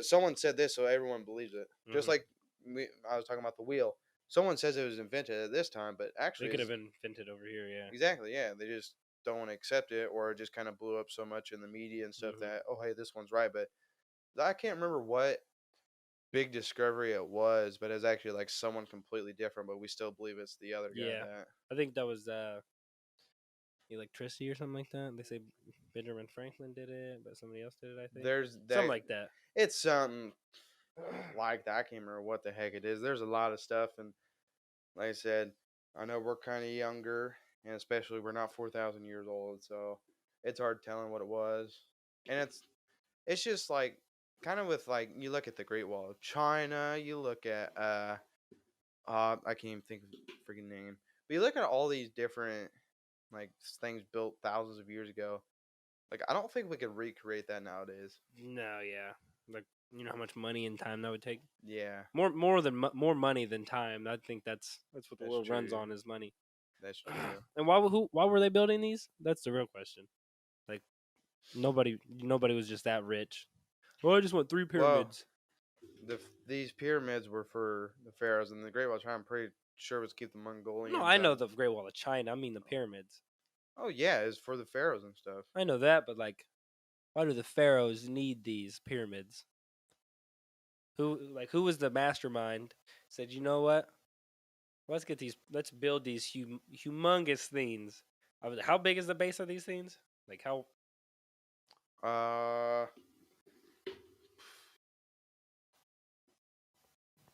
someone said this, so everyone believes it. Just like I was talking about the wheel. Someone says it was invented at this time, but actually It could have been invented over here, yeah. exactly, yeah. They just don't want to accept it, or it just kind of blew up so much in the media and stuff that, oh, hey, this one's right. But I can't remember what big discovery it was, but it's actually like someone completely different, but we still believe it's the other guy. Yeah. I think that was electricity or something like that. They say Benjamin Franklin did it, but somebody else did it, I think. There's something like that. It's something like that. I can't remember what the heck it is. There's a lot of stuff, and like I said, I know we're kind of younger, and especially we're not 4,000 years old, so it's hard telling what it was. And it's just like kind of with like you look at the Great Wall of China, you look at I can't even think of the freaking name, but you look at all these different like things built thousands of years ago. Like I don't think we could recreate that nowadays. No, yeah. Like you know how much money and time that would take. Yeah, More money than time. I think that's what the world runs on is money. that's true. And why were they building these? That's the real question. Like nobody was just that rich. Well, I just want 3 pyramids. Well, these pyramids were for the pharaohs, and the Great Wall of China, I'm pretty sure was keep the Mongolians. No, I know the Great Wall of China. I mean the pyramids. Oh yeah, it's for the pharaohs and stuff. I know that, but like, why do the pharaohs need these pyramids? Who was the mastermind? Said, you know what? Let's build these humongous things. How big is the base of these things? Like how?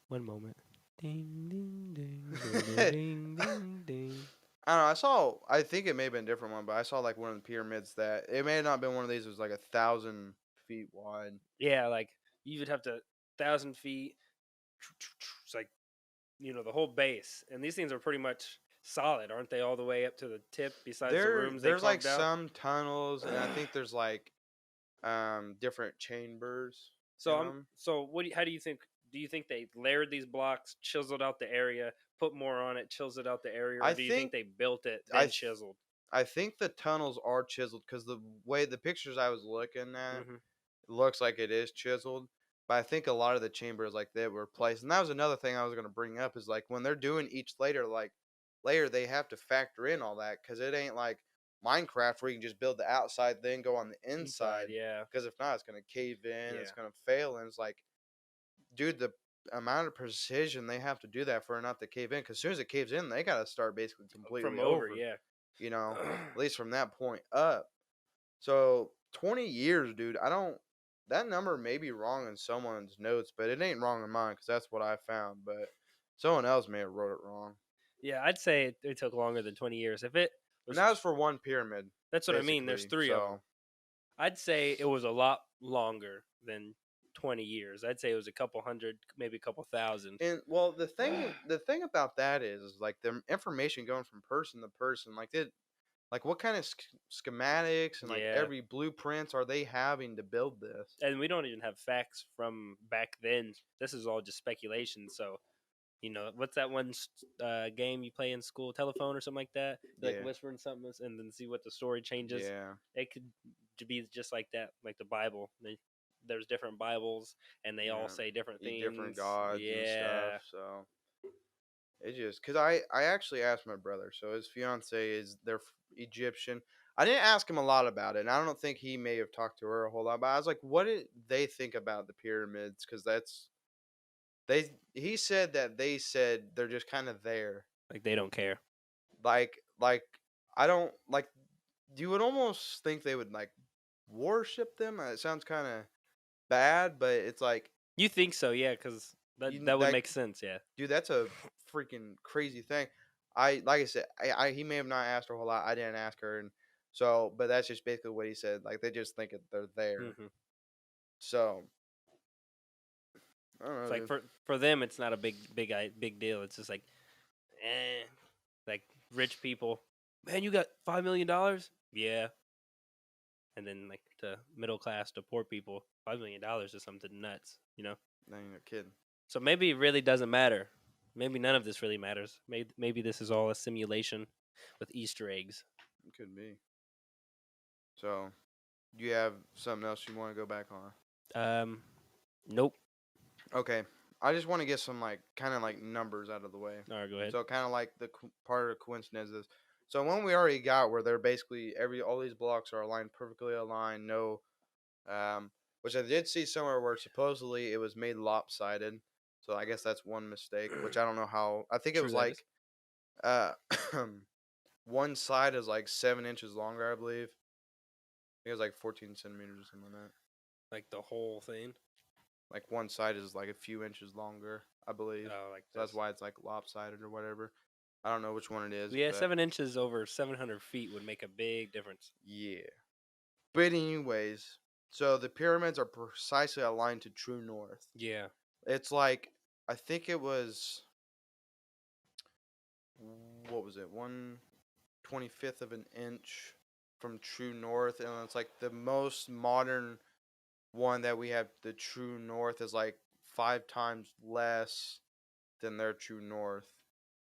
One moment. Ding ding ding ding ding ding ding. I don't know. I think it may have been a different one, but I saw like one of the pyramids that it may have not been one of these. It was like 1,000 feet wide. Yeah, like you would have to 1,000 feet. It's like the whole base, and these things are pretty much solid, aren't they? All the way up to the tip. Besides the rooms, there's like out? some tunnels, and I think there's like different chambers. So so how do you think? Do you think they layered these blocks, chiseled out the area, put more on it, chiseled out the area, or I do you think think they built it I then th- chiseled? I think the tunnels are chiseled because the way the pictures I was looking at, Hmm. it looks like it is chiseled. But I think a lot of the chambers like they were placed, and that was another thing I was gonna bring up is like when they're doing each layer, they have to factor in all that because it ain't like Minecraft where you can just build the outside then go on the Inside, inside. yeah, Because if not, it's gonna cave in, it's yeah, gonna fail, and it's like, dude, the amount of precision they have to do that for it not to cave in. Because as soon as it caves in, they gotta start basically from completely over, over. yeah. You know, at least from that point up. So 20 years, dude. I don't. That number may be wrong in someone's notes, but it ain't wrong in mine because that's what I found. But someone else may have wrote it wrong. Yeah, I'd say it took longer than 20 years. If it And was, that was for one pyramid, that's what I mean. There's basically. three of them. So, I'd say it was a lot longer than 20 years. I'd say it was a couple hundred, maybe a couple thousand. and well, the thing about that is like the information going from person to person, like what kind of schematics and like Yeah, every blueprints are they having to build this? and we don't even have facts from back then. This is all just speculation. So, what's that one game you play in school, telephone or something like that? You like Yeah, whispering something and then see what the story changes. yeah. It could be just like that, like the Bible. There's different Bibles, and they all Yeah, say different eat different things. gods and stuff. Yeah, So it just because I actually asked my brother. So his fiance is they're Egyptian. I didn't ask him a lot about it, and I don't think he may have talked to her a whole lot. But I was like, what did they think about the pyramids? Because that's they. He said that they said they're just kind of there. like they don't care. Like I don't like. You would almost think they would like worship them. It sounds kind of bad, but it's like You think so, yeah? Because you that would that make sense, yeah. dude, that's a freaking crazy thing. Like I said, he may have not asked her a whole lot. I didn't ask her, and so, but that's just basically what he said. Like they just think they're there. Hmm. So I don't It's know, like dude. for them, it's not a big deal. It's just like rich people. Man, you got $5 million? Yeah, and then like to middle class to poor people, $5 million is something nuts. I ain't a kid. So maybe it really doesn't matter. Maybe none of this really matters. Maybe this is all a simulation with Easter eggs. It could be. So, do you have something else you want to go back on? Nope. Okay, I just want to get some like kind of like numbers out of the way. All right, go ahead. So kind of like the part of the coincidence is. So when we already got where they're basically all these blocks are aligned perfectly aligned, no which I did see somewhere where supposedly it was made lopsided. So I guess that's one mistake, which I don't know how. I think it True was that is. like uh, one side is like 7 inches longer, I believe. I think it was like 14 centimeters or something like that. Like the whole thing. Like one side is like a few inches longer, I believe. Oh, like So that's this. why it's like lopsided or whatever. I don't know which one it is. Yeah, but 7 inches over 700 feet would make a big difference. yeah. But anyways, so the pyramids are precisely aligned to true north. Yeah. It's like I think it was what was it 1/25th of an inch from true north, and it's like the most modern one that we have. The true north is like 5 times less than their true north.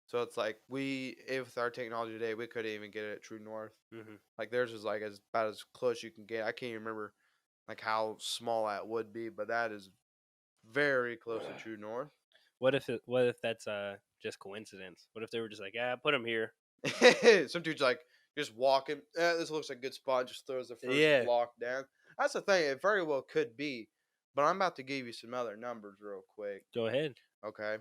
So it's like if with our technology today, we couldn't even get it at true north. Hmm. Like theirs is like as about as close you can get. I can't even remember like how small that would be, but that is very close to true north. What if that's just coincidence? What if they were just like, put him here? Some dude's like just walking. This looks like a good spot. Just throws the first Yeah. block down. That's the thing. It very well could be, but I'm about to give you some other numbers real quick. Go ahead. Okay.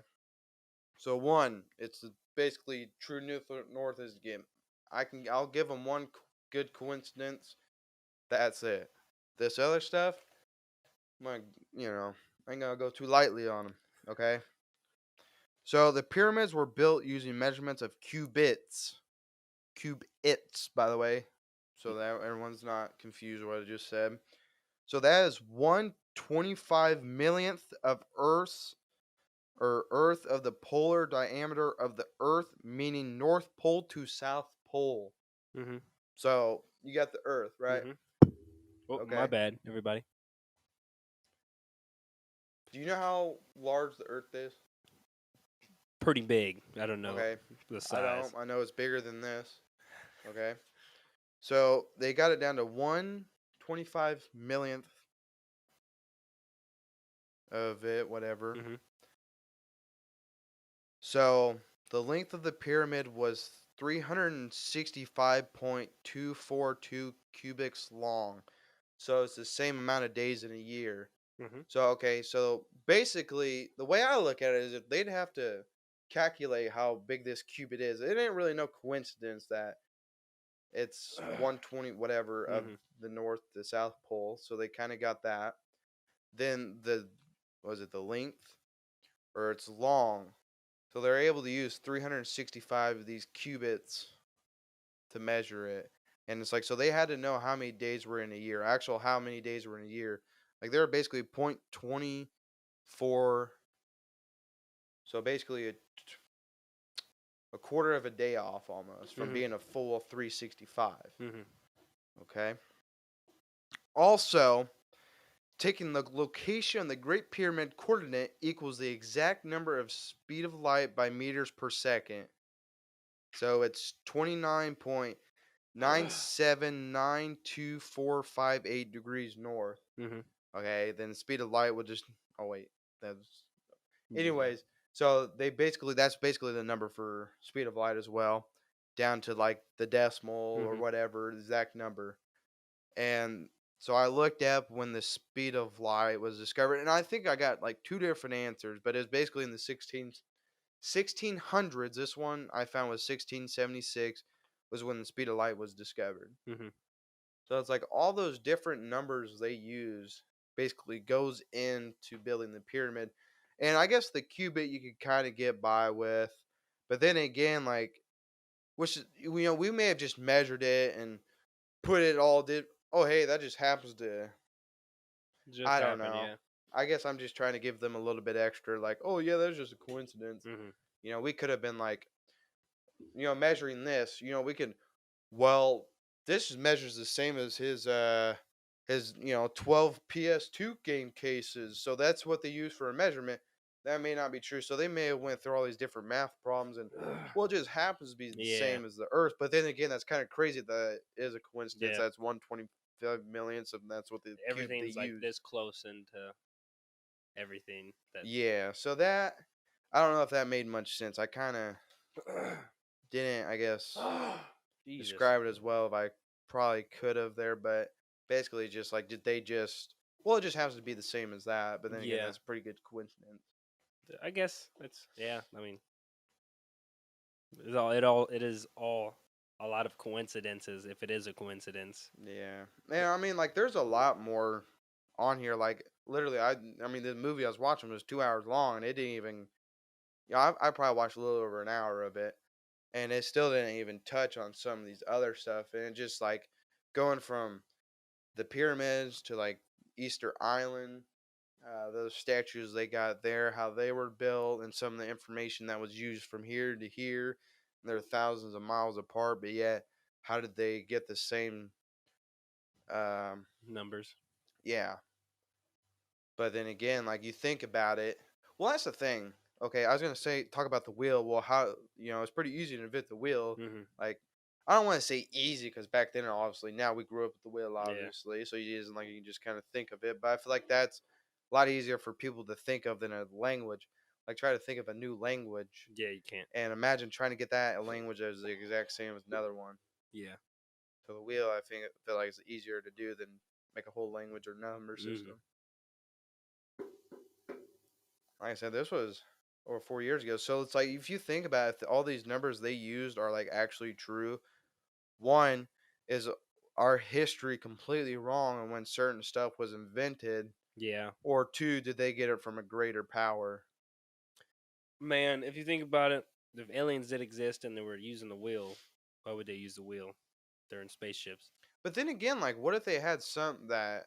So one, it's basically true north is again. I'll give them one good coincidence. That's it. This other stuff, I ain't gonna go too lightly on them. Okay. So the pyramids were built using measurements of cubits. Cubits, by the way, so that everyone's not confused with what I just said. So that is 1/25 millionth of Earth of the polar diameter of the Earth, meaning North Pole to South Pole. Mm-hmm. So you got the Earth, right? Mm-hmm. Oh, my Okay. bad, everybody. Do you know how large the Earth is? Pretty big. I don't know Okay, the I size. don't. I know it's bigger than this. Okay, so they got it down to 1/25 millionth of it, whatever. Hmm. So the length of the pyramid was 365.242 cubics long. So it's the same amount of days in a year. Hmm. So okay, so basically the way I look at it is if they'd have to calculate how big this cubit is, it ain't really no coincidence that it's 120 whatever of Hmm. the north to south pole. So they kind of got that. Then the was it the length or it's long. So they're able to use 365 of these cubits to measure it. And it's like so they had to know how many days were in a year. Actual how many days were in a year. Like they're basically 0.24, so basically a quarter of a day off almost from Hmm. being a full 365. Hmm. Okay. Also, taking the location of the Great Pyramid coordinate equals the exact number of speed of light by meters per second. So it's 29.9792458 degrees north. Hmm. Okay, then the speed of light will just. Oh wait, that's. Yeah. Anyways, so that's basically the number for speed of light as well, down to like the decimal or Hmm. whatever exact number. And so I looked up when the speed of light was discovered, and I think I got like two different answers, but it's basically in the 1600s. This one I found was 1676 was when the speed of light was discovered. Hmm. So it's like all those different numbers they use basically goes into building the pyramid. And I guess the cubit you could kind of get by with, but then again, like, which we may have just measured it and put it all did. Oh, hey, that just happens to. Just I don't happened. know. Yeah. I guess I'm just trying to give them a little bit extra. Like, oh yeah, that's just a coincidence. Hmm. We could have been like, measuring this. We could. Well, this measures the same as his 12 PS2 game cases. So that's what they use for a measurement. That may not be true. So they may have went through all these different math problems and well, it just happens to be the Yeah. same as the Earth. But then again, that's kind of crazy that it is a coincidence. Yeah. That's 1/25 millionth, and that's what the cube they Everything's like use. this close into everything. That's Yeah. So that I don't know if that made much sense. I kind of didn't. I guess Jesus. describe it as well if I probably could have there, but basically just like did they just well it just happens to be the same as that, but then again Yeah. that's a pretty good coincidence. I guess it's yeah. I mean, it is all a lot of coincidences. If it is a coincidence. Yeah. Yeah, I mean like there's a lot more on here. Like literally I mean the movie I was watching was 2 hours long and it didn't even I probably watched a little over an hour of it and it still didn't even touch on some of these other stuff and it just like going from the pyramids to like Easter Island, those statues they got there, how they were built, and some of the information that was used from here to here. They're thousands of miles apart, but yet, how did they get the same? Um, Numbers. yeah, but then again, like you think about it, well, that's the thing. Okay, I was gonna say talk about the wheel. Well, how it's pretty easy to invent the wheel. Hmm. Like, I don't want to say easy because back then, obviously, now we grew up with the wheel, Yeah. obviously, so it isn't like you can just kind of think of it. But I feel like that's a lot easier for people to think of than a language. Like, try to think of a new language Yeah. You can't. and imagine trying to get that a language that is the exact same as another one. Yeah. So the wheel, feel like it's easier to do than make a whole language or number Hmm. system. Like I said, this was over 4 years ago. So it's like if you think about it, if all these numbers they used are like actually true. One is our history completely wrong on when certain stuff was invented, Yeah. or two, did they get it from a greater power? Man, if you think about it, if aliens did exist and they were using the wheel, why would they use the wheel? They're in spaceships. But then again, like, what if they had something that,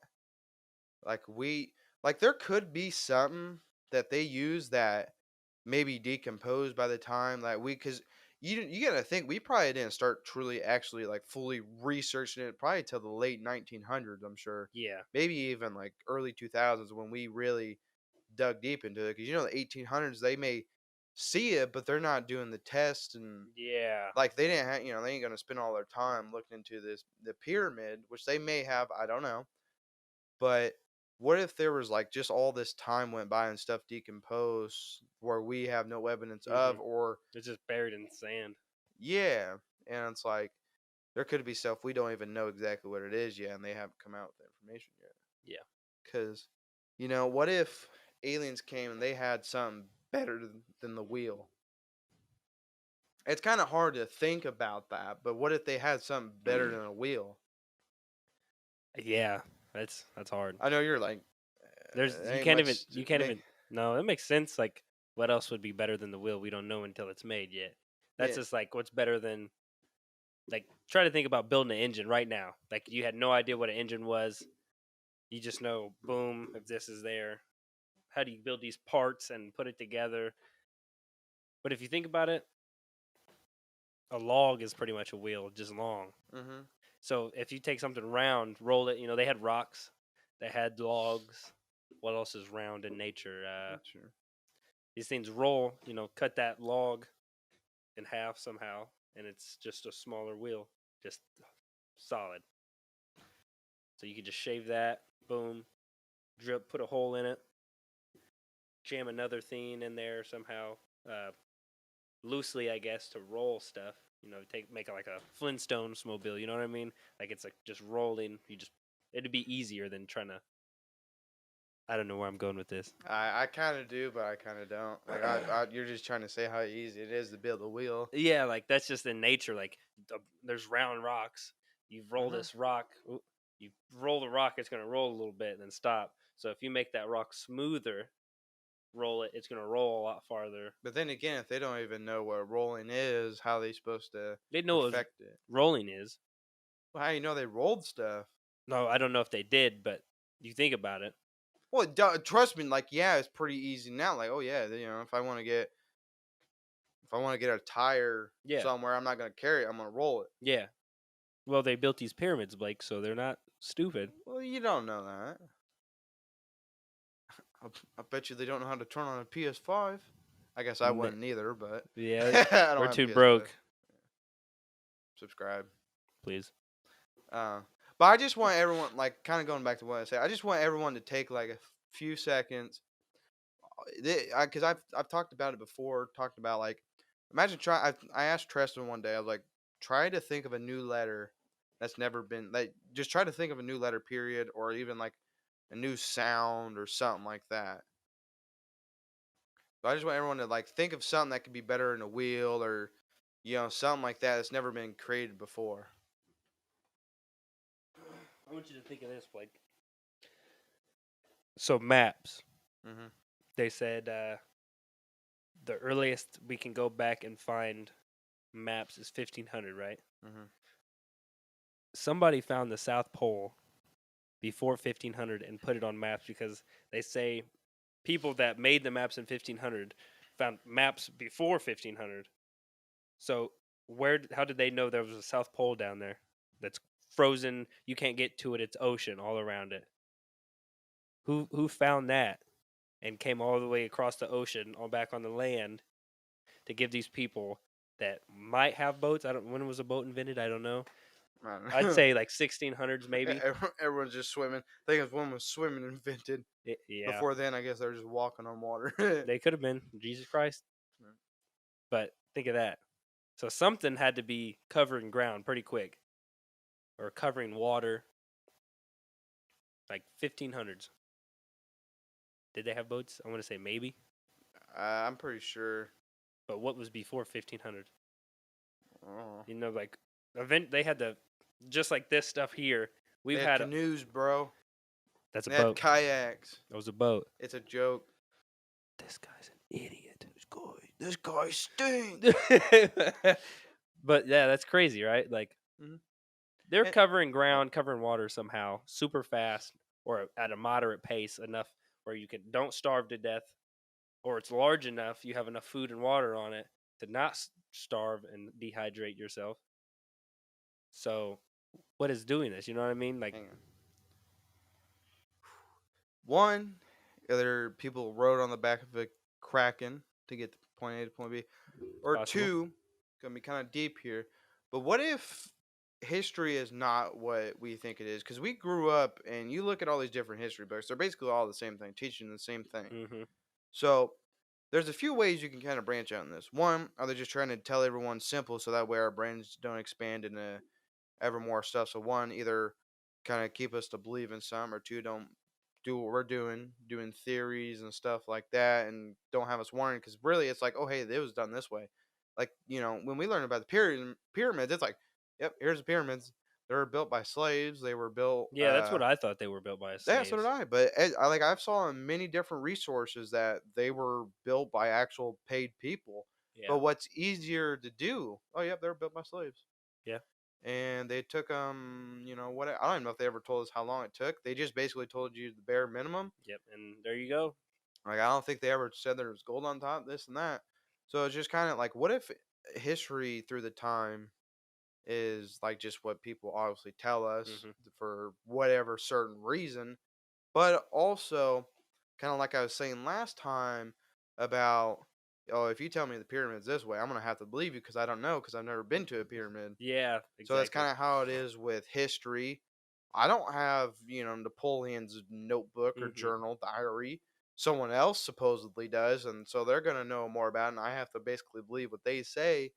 like, there could be something that they use that maybe decomposed by the time that because you gotta think we probably didn't start truly actually like fully researching it probably till the late 1900s. I'm sure Yeah. maybe even like early 2000s when we really dug deep into it because the 1800s they may see it, but they're not doing the test and Yeah. like they didn't have, they ain't gonna spend all their time looking into the pyramid, which they may have. I don't know, but what if there was like just all this time went by and stuff decomposed where we have no evidence of, Mhm. or It's just buried in sand. yeah, and it's like there could be stuff we don't even know exactly what it is yet, and they haven't come out with the information yet. Yeah. Because, what if aliens came and they had something better than the wheel? It's kind of hard to think about that, but what if they had something better than a wheel? Yeah. That's hard. I know you're like, There's you ain't can't much. even you can't even no, it makes sense. Like what else would be better than the wheel? We don't know until it's made yet. That's Yeah. just like what's better than like try to think about building an engine right now. Like you had no idea what an engine was. You just know, boom, if this is there. How do you build these parts and put it together? But if you think about it, a log is pretty much a wheel, just long. Mm-hmm. So if you take something round, roll it, they had rocks, they had logs. What else is round in nature? Sure. These things roll, cut that log in half somehow, and it's just a smaller wheel, just solid. So you could just shave that, boom, drip, put a hole in it, jam another thing in there somehow, loosely, I guess, to roll stuff. Make it like a Flintstones mobile. You know what I mean? Like it's like just rolling. It'd be easier than trying to. I don't know where I'm going with this. I kind of do, but I kind of don't. Like, you're just trying to say how easy it is to build a wheel. Yeah, like that's just in nature. Like there's round rocks. You roll this rock. You roll the rock. It's gonna roll a little bit and then stop. So if you make that rock smoother, roll it. It's gonna roll a lot farther. But then again, if they don't even know what rolling is, how are they supposed to They know what perfect it? rolling is. Well, how you know they rolled stuff? No, I don't know if they did, but you think about it. Well, trust me. Like, yeah, it's pretty easy now. Like, oh yeah, if I want to get a tire Yeah. somewhere, I'm not gonna carry it. I'm gonna roll it. Yeah. Well, they built these pyramids, Blake, so they're not stupid. Well, you don't know that. I bet you they don't know how to turn on a PS5. I guess I wouldn't either, but Yeah, I don't we're have too PS5. broke. Subscribe, Please. But I just want everyone, like, kind of going back to what I said. I just want everyone to take like a few seconds, because I've talked about it before. Talked about like, imagine I asked Treston one day. I was like, try to think of a new letter that's never been like. Just try to think of a new letter, period, or even like a new sound or something like that. So I just want everyone to like think of something that could be better in a wheel or something like that that's never been created before. I want you to think of this, Blake. So maps. Mm-hmm. They said the earliest we can go back and find maps is 1500, right? Mm-hmm. Somebody found the South Pole before 1500 and put it on maps because they say people that made the maps in 1500 found maps before 1500. So how did they know there was a South Pole down there that's frozen? You can't get to it. It's ocean all around it. Who found that and came all the way across the ocean, all back on the land, to give these people that might have boats? When was a boat invented? I don't know. I'd say like 1600s maybe. Everyone's just swimming. I think when was swimming invented. Yeah. Before then, I guess they were just walking on water. They could have been Jesus Christ. Right. But think of that. So something had to be covering ground pretty quick, or covering water. Like 1500s. Did they have boats? I want to say maybe. I'm pretty sure. But what was before 1500? Oh. Like they had just like this stuff here. We've They had canoes, bro. That's a They boat. had kayaks. That was a boat. It's a joke. This guy's an idiot. This guy stinks. But yeah, that's crazy, right? Like Mhm. they're And- covering ground, covering water somehow, super fast or at a moderate pace, enough where you don't starve to death, or it's large enough, you have enough food and water on it to not starve and dehydrate yourself. So, what is doing this? You know what I mean? Like, Hang on. One, either people rode on the back of a kraken to get to point A to point B, or Possible. two, gonna be kind of deep here. But what if history is not what we think it is? Because we grew up, and you look at all these different history books; they're basically all the same thing, teaching the same thing. Mm-hmm. So there's a few ways you can kind of branch out in this. One, are they just trying to tell everyone simple so that way our brains don't expand into ever more stuff? So one, either kind of keep us to believe in some, or two, don't do what we're doing theories and stuff like that, and don't have us wondering because really it's like, oh hey, it was done this way. Like when we learn about the pyramids, it's like, yep, here's the pyramids. They were built by slaves. They were built. Yeah, that's what I thought they were built by Yeah, so did slaves. I. But I've saw in many different resources that they were built by actual paid people. Yeah. But what's easier to do? Oh, yep, they were built by slaves, Yeah. and they took what I don't even know if they ever told us how long it took. They just basically told you the bare minimum. Yep. And there you go. Like I don't think they ever said there was gold on top, this and that. So it's just kind of like, what if history through the time is like just what people obviously tell us Mm-hmm. for whatever certain reason, but also kind of like I was saying last time about, oh, if you tell me the pyramid's this way, I'm gonna have to believe you because I don't know because I've never been to a pyramid. Yeah. So that's Exactly. kind of how it is with history. I don't have, Napoleon's notebook or Mm-hmm. journal, diary. Someone else supposedly does, and so they're gonna know more about it, and I have to basically believe what they say.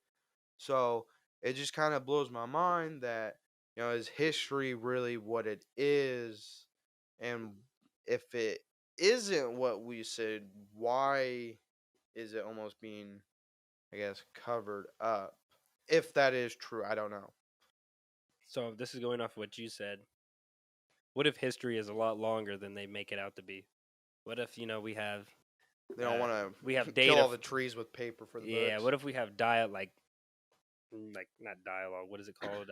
So it just kind of blows my mind that, is history really what it is? And if it isn't what we said, why is it almost being, I guess, covered up? If that is true, I don't know. So this is going off what you said. What if history is a lot longer than they make it out to be? What if we have They don't want we have to kill data? all the trees with paper for the Yeah. books. What if we have like not dialogue? What is it called?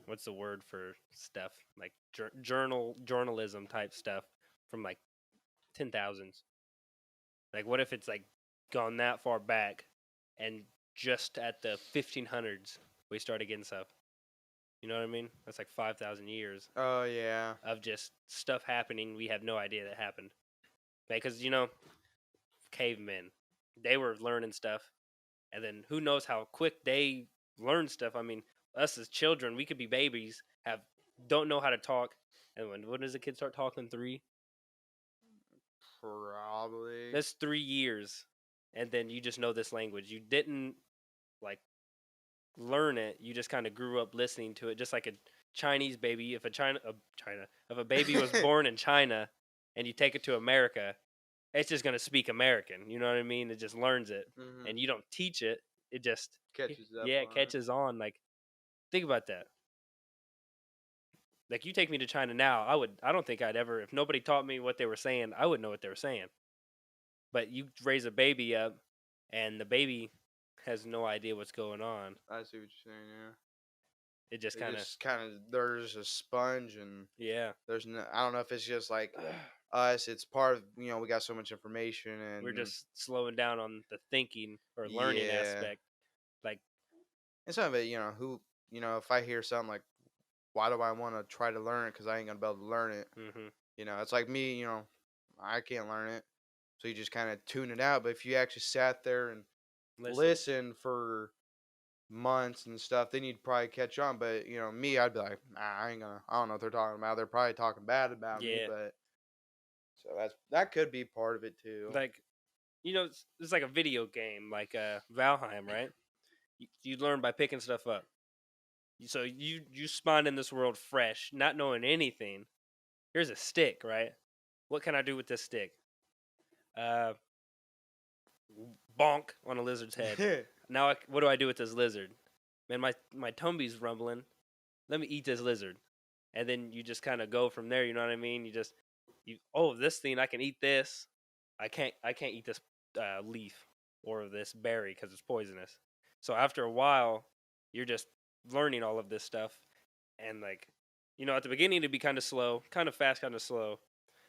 What's the word for stuff like journalism type stuff from like 10,000s? Like, what if it's like gone that far back, and just at the 1500s we started getting stuff? You know what I mean? That's like 5,000 years Oh yeah. of just stuff happening we have no idea that happened. Because cavemen, they were learning stuff, and then who knows how quick they learned stuff. I mean, us as children, we could be babies, don't know how to talk, and when does a kid start talking? 3. Probably. That's 3 years, and then you just know this language. You didn't like learn it. You just kind of grew up listening to it, just like a Chinese baby. If if a baby was born in China, and you take it to America, it's just gonna speak American. You know what I mean? It just learns it, Mhm. and you don't teach it. It just Catches up yeah, it on it. catches on. Like, think about that. Like, you take me to China now, I don't think I'd ever, if nobody taught me what they were saying, I wouldn't know what they were saying. But you raise a baby up, and the baby has no idea what's going on. I see what you're saying. Yeah. It just They kind of just kind of there's a sponge, and yeah. there's no, I don't know if it's just like us. It's part of, we got so much information, We're and just slowing down on the thinking or learning yeah. aspect. Like, And some of it, if I hear something like, why do I want to try to learn it? Because I ain't gonna be able to learn it. mm-hmm, It's like me. I can't learn it, so you just kind of tune it out. But if you actually sat there and listen for months and stuff, then you'd probably catch on. But me, I'd be like, nah, I ain't gonna. I don't know what they're talking about. They're probably talking bad about me, yeah. but so that could be part of it too. Like, it's like a video game, like Valheim, right? You learn by picking stuff up. So you spawn in this world fresh, not knowing anything. Here's a stick, right? What can I do with this stick? Uh, bonk on a lizard's head. Now, what do I do with this lizard? Man, my tummy's rumbling. Let me eat this lizard, and then you just kind of go from there. You know what I mean? This thing, I can eat this. I can't eat this leaf or this berry because it's poisonous. So after a while, you're just learning all of this stuff, and like, at the beginning it'd be kind of slow, kind of fast, kind of slow,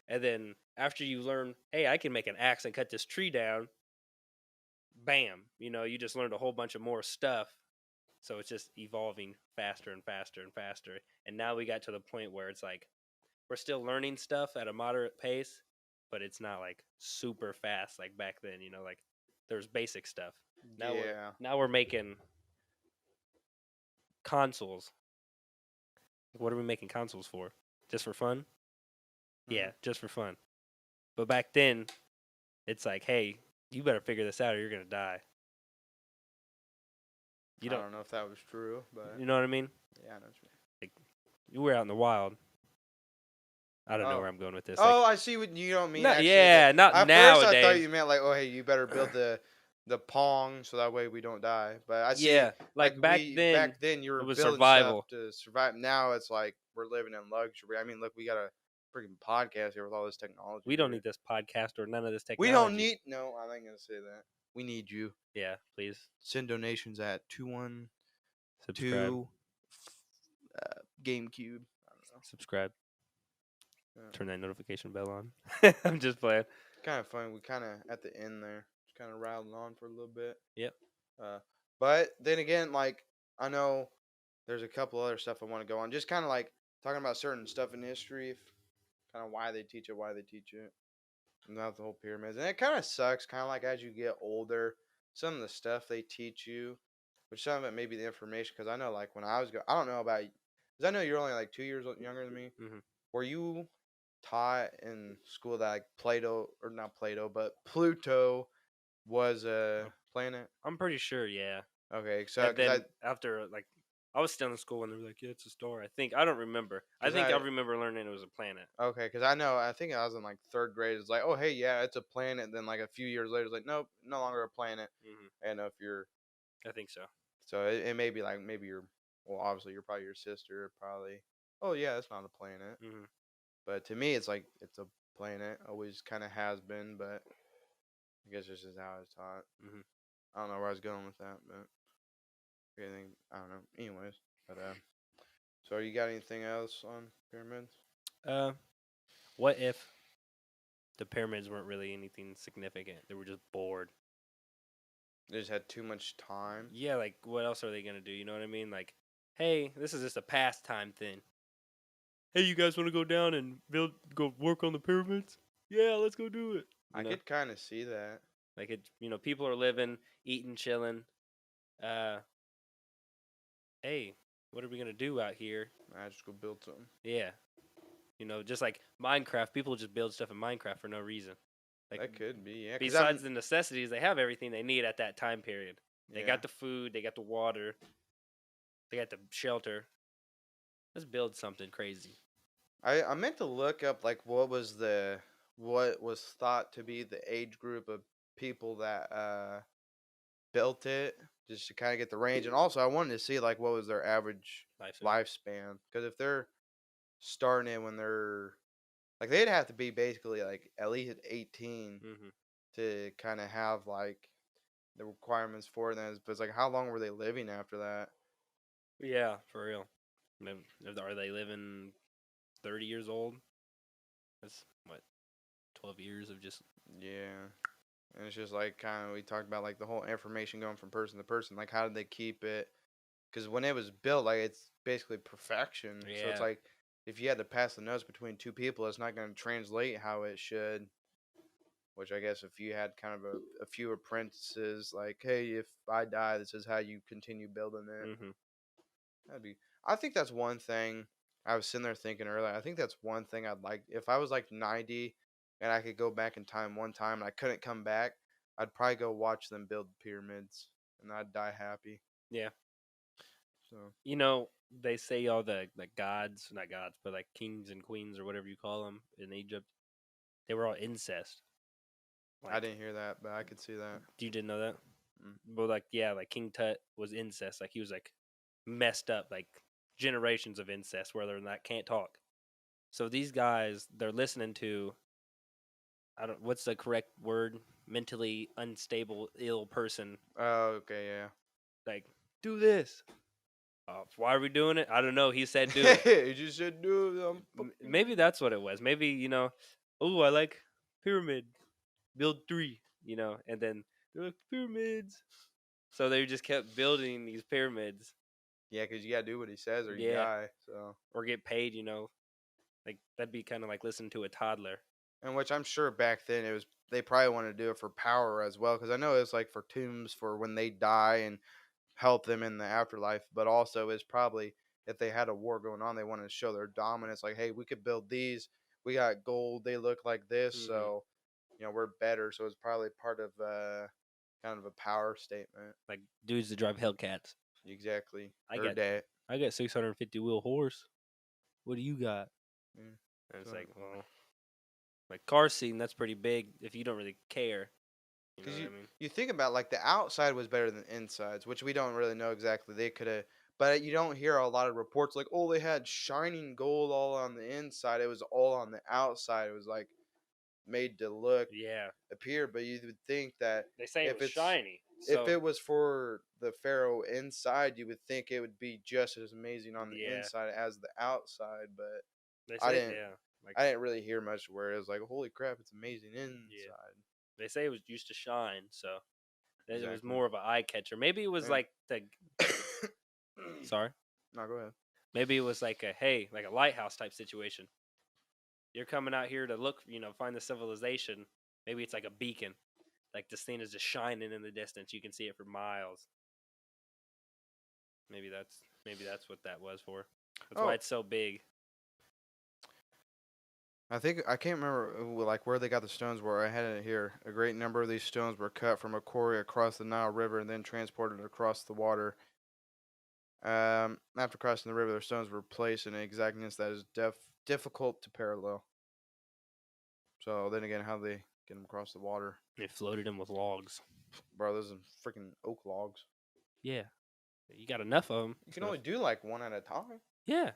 and then after you learn, hey, I can make an axe and cut this tree down. Bam! You just learned a whole bunch of more stuff. So it's just evolving faster and faster and faster. And now we got to the point where it's like we're still learning stuff at a moderate pace, but it's not like super fast like back then. You know, like there's basic stuff. Yeah. Now we're making consoles. What are we making consoles for? Just for fun? Yeah, just for fun. But back then, it's like, hey, you better figure this out or you're gonna die. I don't know if that was true, but You know what I mean? yeah, I know what you mean. You were out in the wild. I don't know Oh. where I'm going with this. Oh, I see what you don't mean. No, Actually, yeah, not at first I thought nowadays. you meant like, oh, hey, you better build the Pong so that way we don't die. But I see, Yeah, like back then, you were it was building survival. stuff to survive. Now it's like we're living in luxury. I mean, look, we got a freaking podcast here with all this technology. We don't here. need this podcast or none of this We technology. don't need. No, I ain't gonna say that. We need you. Yeah, please Send donations at 212 subscribe. GameCube. I don't know. Subscribe. Yeah. Turn that notification bell on. I'm just playing. Kind of fun. We kind of at the end there, just kind of rattling on for a little bit. Yep. But then again, like I know there's a couple other stuff I want to go on. Just kind of like talking about certain stuff in history, kind of why they teach it, and not the whole pyramids. And it kind of sucks. Kind of like as you get older, some of the stuff they teach you, which some of it may be the information. Because I know, like when I was I don't know about, because I know you're only like 2 years younger than me. Mm-hmm. Were you taught in school that like Plato or not Plato, but Pluto was a planet? I'm pretty sure, yeah. Okay, so And then 'cause after, like, I was still in school when they were like, yeah, it's a star. I don't remember. I 'Cause think I I- remember learning it was a planet. okay, because I think I was in like third grade. It's like, oh hey, yeah, it's a planet. And then like a few years later, it's like, nope, no longer a planet. Mm-hmm. And if you're, I think so. so it may be like maybe you're, well, obviously you're probably your sister, probably. Oh yeah, it's not a planet. Mm-hmm. But to me, it's like it's a planet. Always kind of has been, but I guess this is how it's taught. Mhm. I don't know where I was going with that, but I don't know. Anyways, but so you got anything else on pyramids? What if the pyramids weren't really anything significant? They were just bored. They just had too much time. Yeah, like what else are they gonna do? You know what I mean? Like, hey, this is just a pastime thing. Hey, you guys want to go down and go work on the pyramids? Yeah, let's go do it. I could kind of see that. Like it, people are living, eating, chilling. Hey, what are we gonna do out here? I just go build something. Yeah, just like Minecraft, people just build stuff in Minecraft for no reason. Like That could be, yeah. besides the necessities, they have everything they need at that time period. They Yeah. got the food, they got the water, they got the shelter. Let's build something crazy. I meant to look up like what was thought to be the age group of people that built it, just to kind of get the range, and also I wanted to see like what was their average lifespan, because if they're starting it when they're like, they'd have to be basically like at least 18 Mm-hmm. to kind of have like the requirements for them. But it's like, how long were they living after that? Yeah, for real. Are they living 30 years old? That's what, 12 years of just. Yeah. And it's just like kind of, we talked about like the whole information going from person to person. Like, how did they keep it? Because when it was built, like, it's basically perfection. So Yeah. it's like, if you had to pass the notes between two people, it's not going to translate how it should. Which I guess if you had kind of a few apprentices, like, hey, if I die, this is how you continue building it. Mm-hmm. I think that's one thing I was sitting there thinking earlier. I think that's one thing I'd like. If I was like 90 and I could go back in time one time and I couldn't come back, I'd probably go watch them build pyramids and I'd die happy. Yeah. So, they say all the gods, not gods, but like kings and queens or whatever you call them in Egypt, they were all incest. I didn't hear that, but I could see that. You didn't know that? Mm. But like King Tut was incest. Like he was like messed up, like generations of incest where they're not can't talk. So these guys, they're listening to, what's the correct word? Mentally unstable, ill person. Oh, okay, yeah. Like, do this. Why are we doing it? I don't know. He said do it. He just said do it. Maybe that's what it was. Maybe, I like pyramid. Build 3, and then they're like, pyramids. So they just kept building these pyramids. Yeah, because you got to do what he says or you die. So, or get paid, Like that'd be kind of like listening to a toddler. And which I'm sure back then they probably wanted to do it for power as well, because I know it's like for tombs for when they die and help them in the afterlife, but also is probably if they had a war going on, they wanted to show their dominance. Like, hey, we could build these. We got gold. They look like this, Mhm. so we're better. So it's probably part of kind of a power statement. Like dudes that drive Hellcats. Exactly. I Or got that. I got 650 wheel horse. What do you got? Yeah. And it's So- like, well, like car scene, that's pretty big if you don't really care. You know Because what I mean? you think about like the outside was better than insides, which we don't really know exactly. They could have, but you don't hear a lot of reports like, oh, they had shining gold all on the inside. It was all on the outside. It was like made to look Yeah. appear, but you would think that They say if it was it's shiny. if So it was for the pharaoh inside, you would think it would be just as amazing on the Yeah. inside as the outside. But they I say didn't- yeah. Like I didn't really hear much where it was like, holy crap, it's amazing inside. they say it was used to shine, so it was Exactly. more of an eye catcher. Maybe it was Yeah. like the sorry. No, go ahead. Maybe it was like like a lighthouse type situation. You're coming out here to look, find the civilization. Maybe it's like a beacon. Like this thing is just shining in the distance. You can see it for miles. Maybe that's what that was for. That's Oh. why it's so big. I think I can't remember like where they got the stones. Where I had it here, a great number of these stones were cut from a quarry across the Nile River and then transported across the water. After crossing the river, the stones were placed in an exactness that is difficult to parallel. So then again, how they get them across the water, They floated them with logs. bro? Those are freaking oak logs. Yeah, you got enough of them. You can only do like one at a time. Yeah.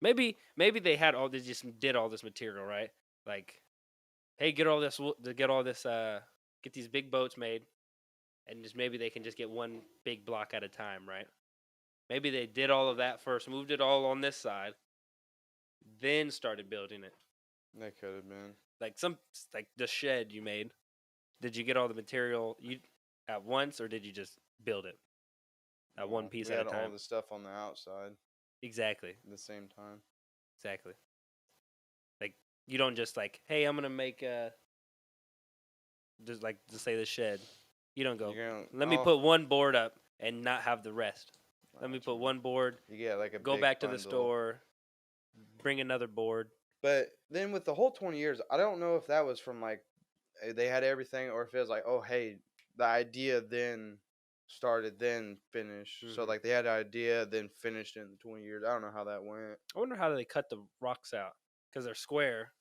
Maybe they had all they just did all this material, right? Like, hey, get these big boats made, and just maybe they can just get one big block at a time, right? Maybe they did all of that first, moved it all on this side, then started building it. They could have been. Like the shed you made. Did you get all the material at once, or did you just build it at one piece we at had a time? all the stuff on the outside Exactly. at the same time. Exactly. Like you don't just like, hey, I'm gonna make just say the shed. You don't go. You're gonna, Let me put one board up and not have the rest. Let me put one board. You get like a Go big back to the bundle. store. Bring another board. But then with the whole 20 years, I don't know if that was from like they had everything, or if it was like, oh hey, the idea then started then finished. So Mhm. like they had an idea then finished in the 20 years. I don't know how that went. I wonder how they cut the rocks out because they're square.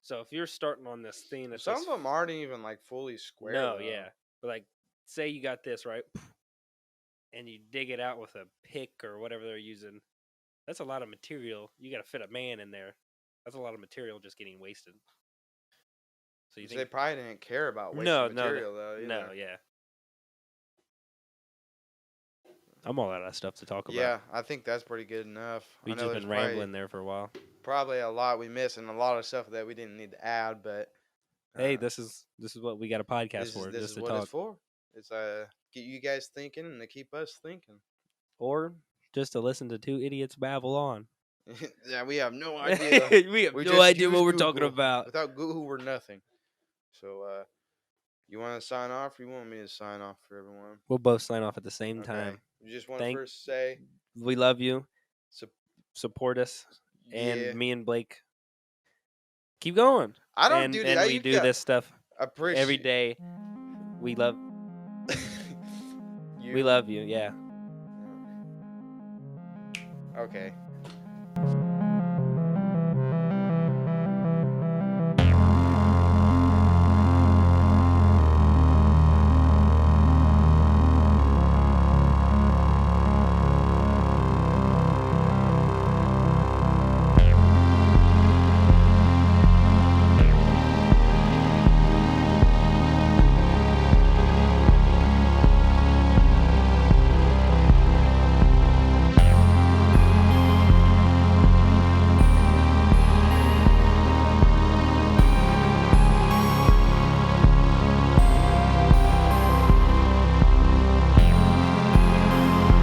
So if you're starting on this thing, that's Some of them aren't even like fully square. No, though. yeah, but like say you got this right, and you dig it out with a pick or whatever they're using. That's a lot of material. You got to fit a man in there. That's a lot of material just getting wasted. So you They think probably didn't care about wasting No, material though. Either. no, yeah. I'm all out of stuff to talk about. Yeah, I think that's pretty good enough. I We've know just there's been rambling there for a while. probably a lot we missed and a lot of stuff that we didn't need to add, but Hey, this is what we got a podcast this for, is, this just is to what talk, it's for. It's get you guys thinking and to keep us thinking. or just to listen to two idiots babble on. Yeah, we have no idea. We have We no just idea what use we're talking Google. about. Without Google, we're nothing. So, you want to sign off, or you want me to sign off for everyone? We'll both sign off at the same Okay. time. You just want to Thank- first say, We love you. Sup- Support us, and yeah. me and Blake keep going. I don't and, do and that. we do this stuff Appreciate every day. We love you. we love you. Yeah. Okay.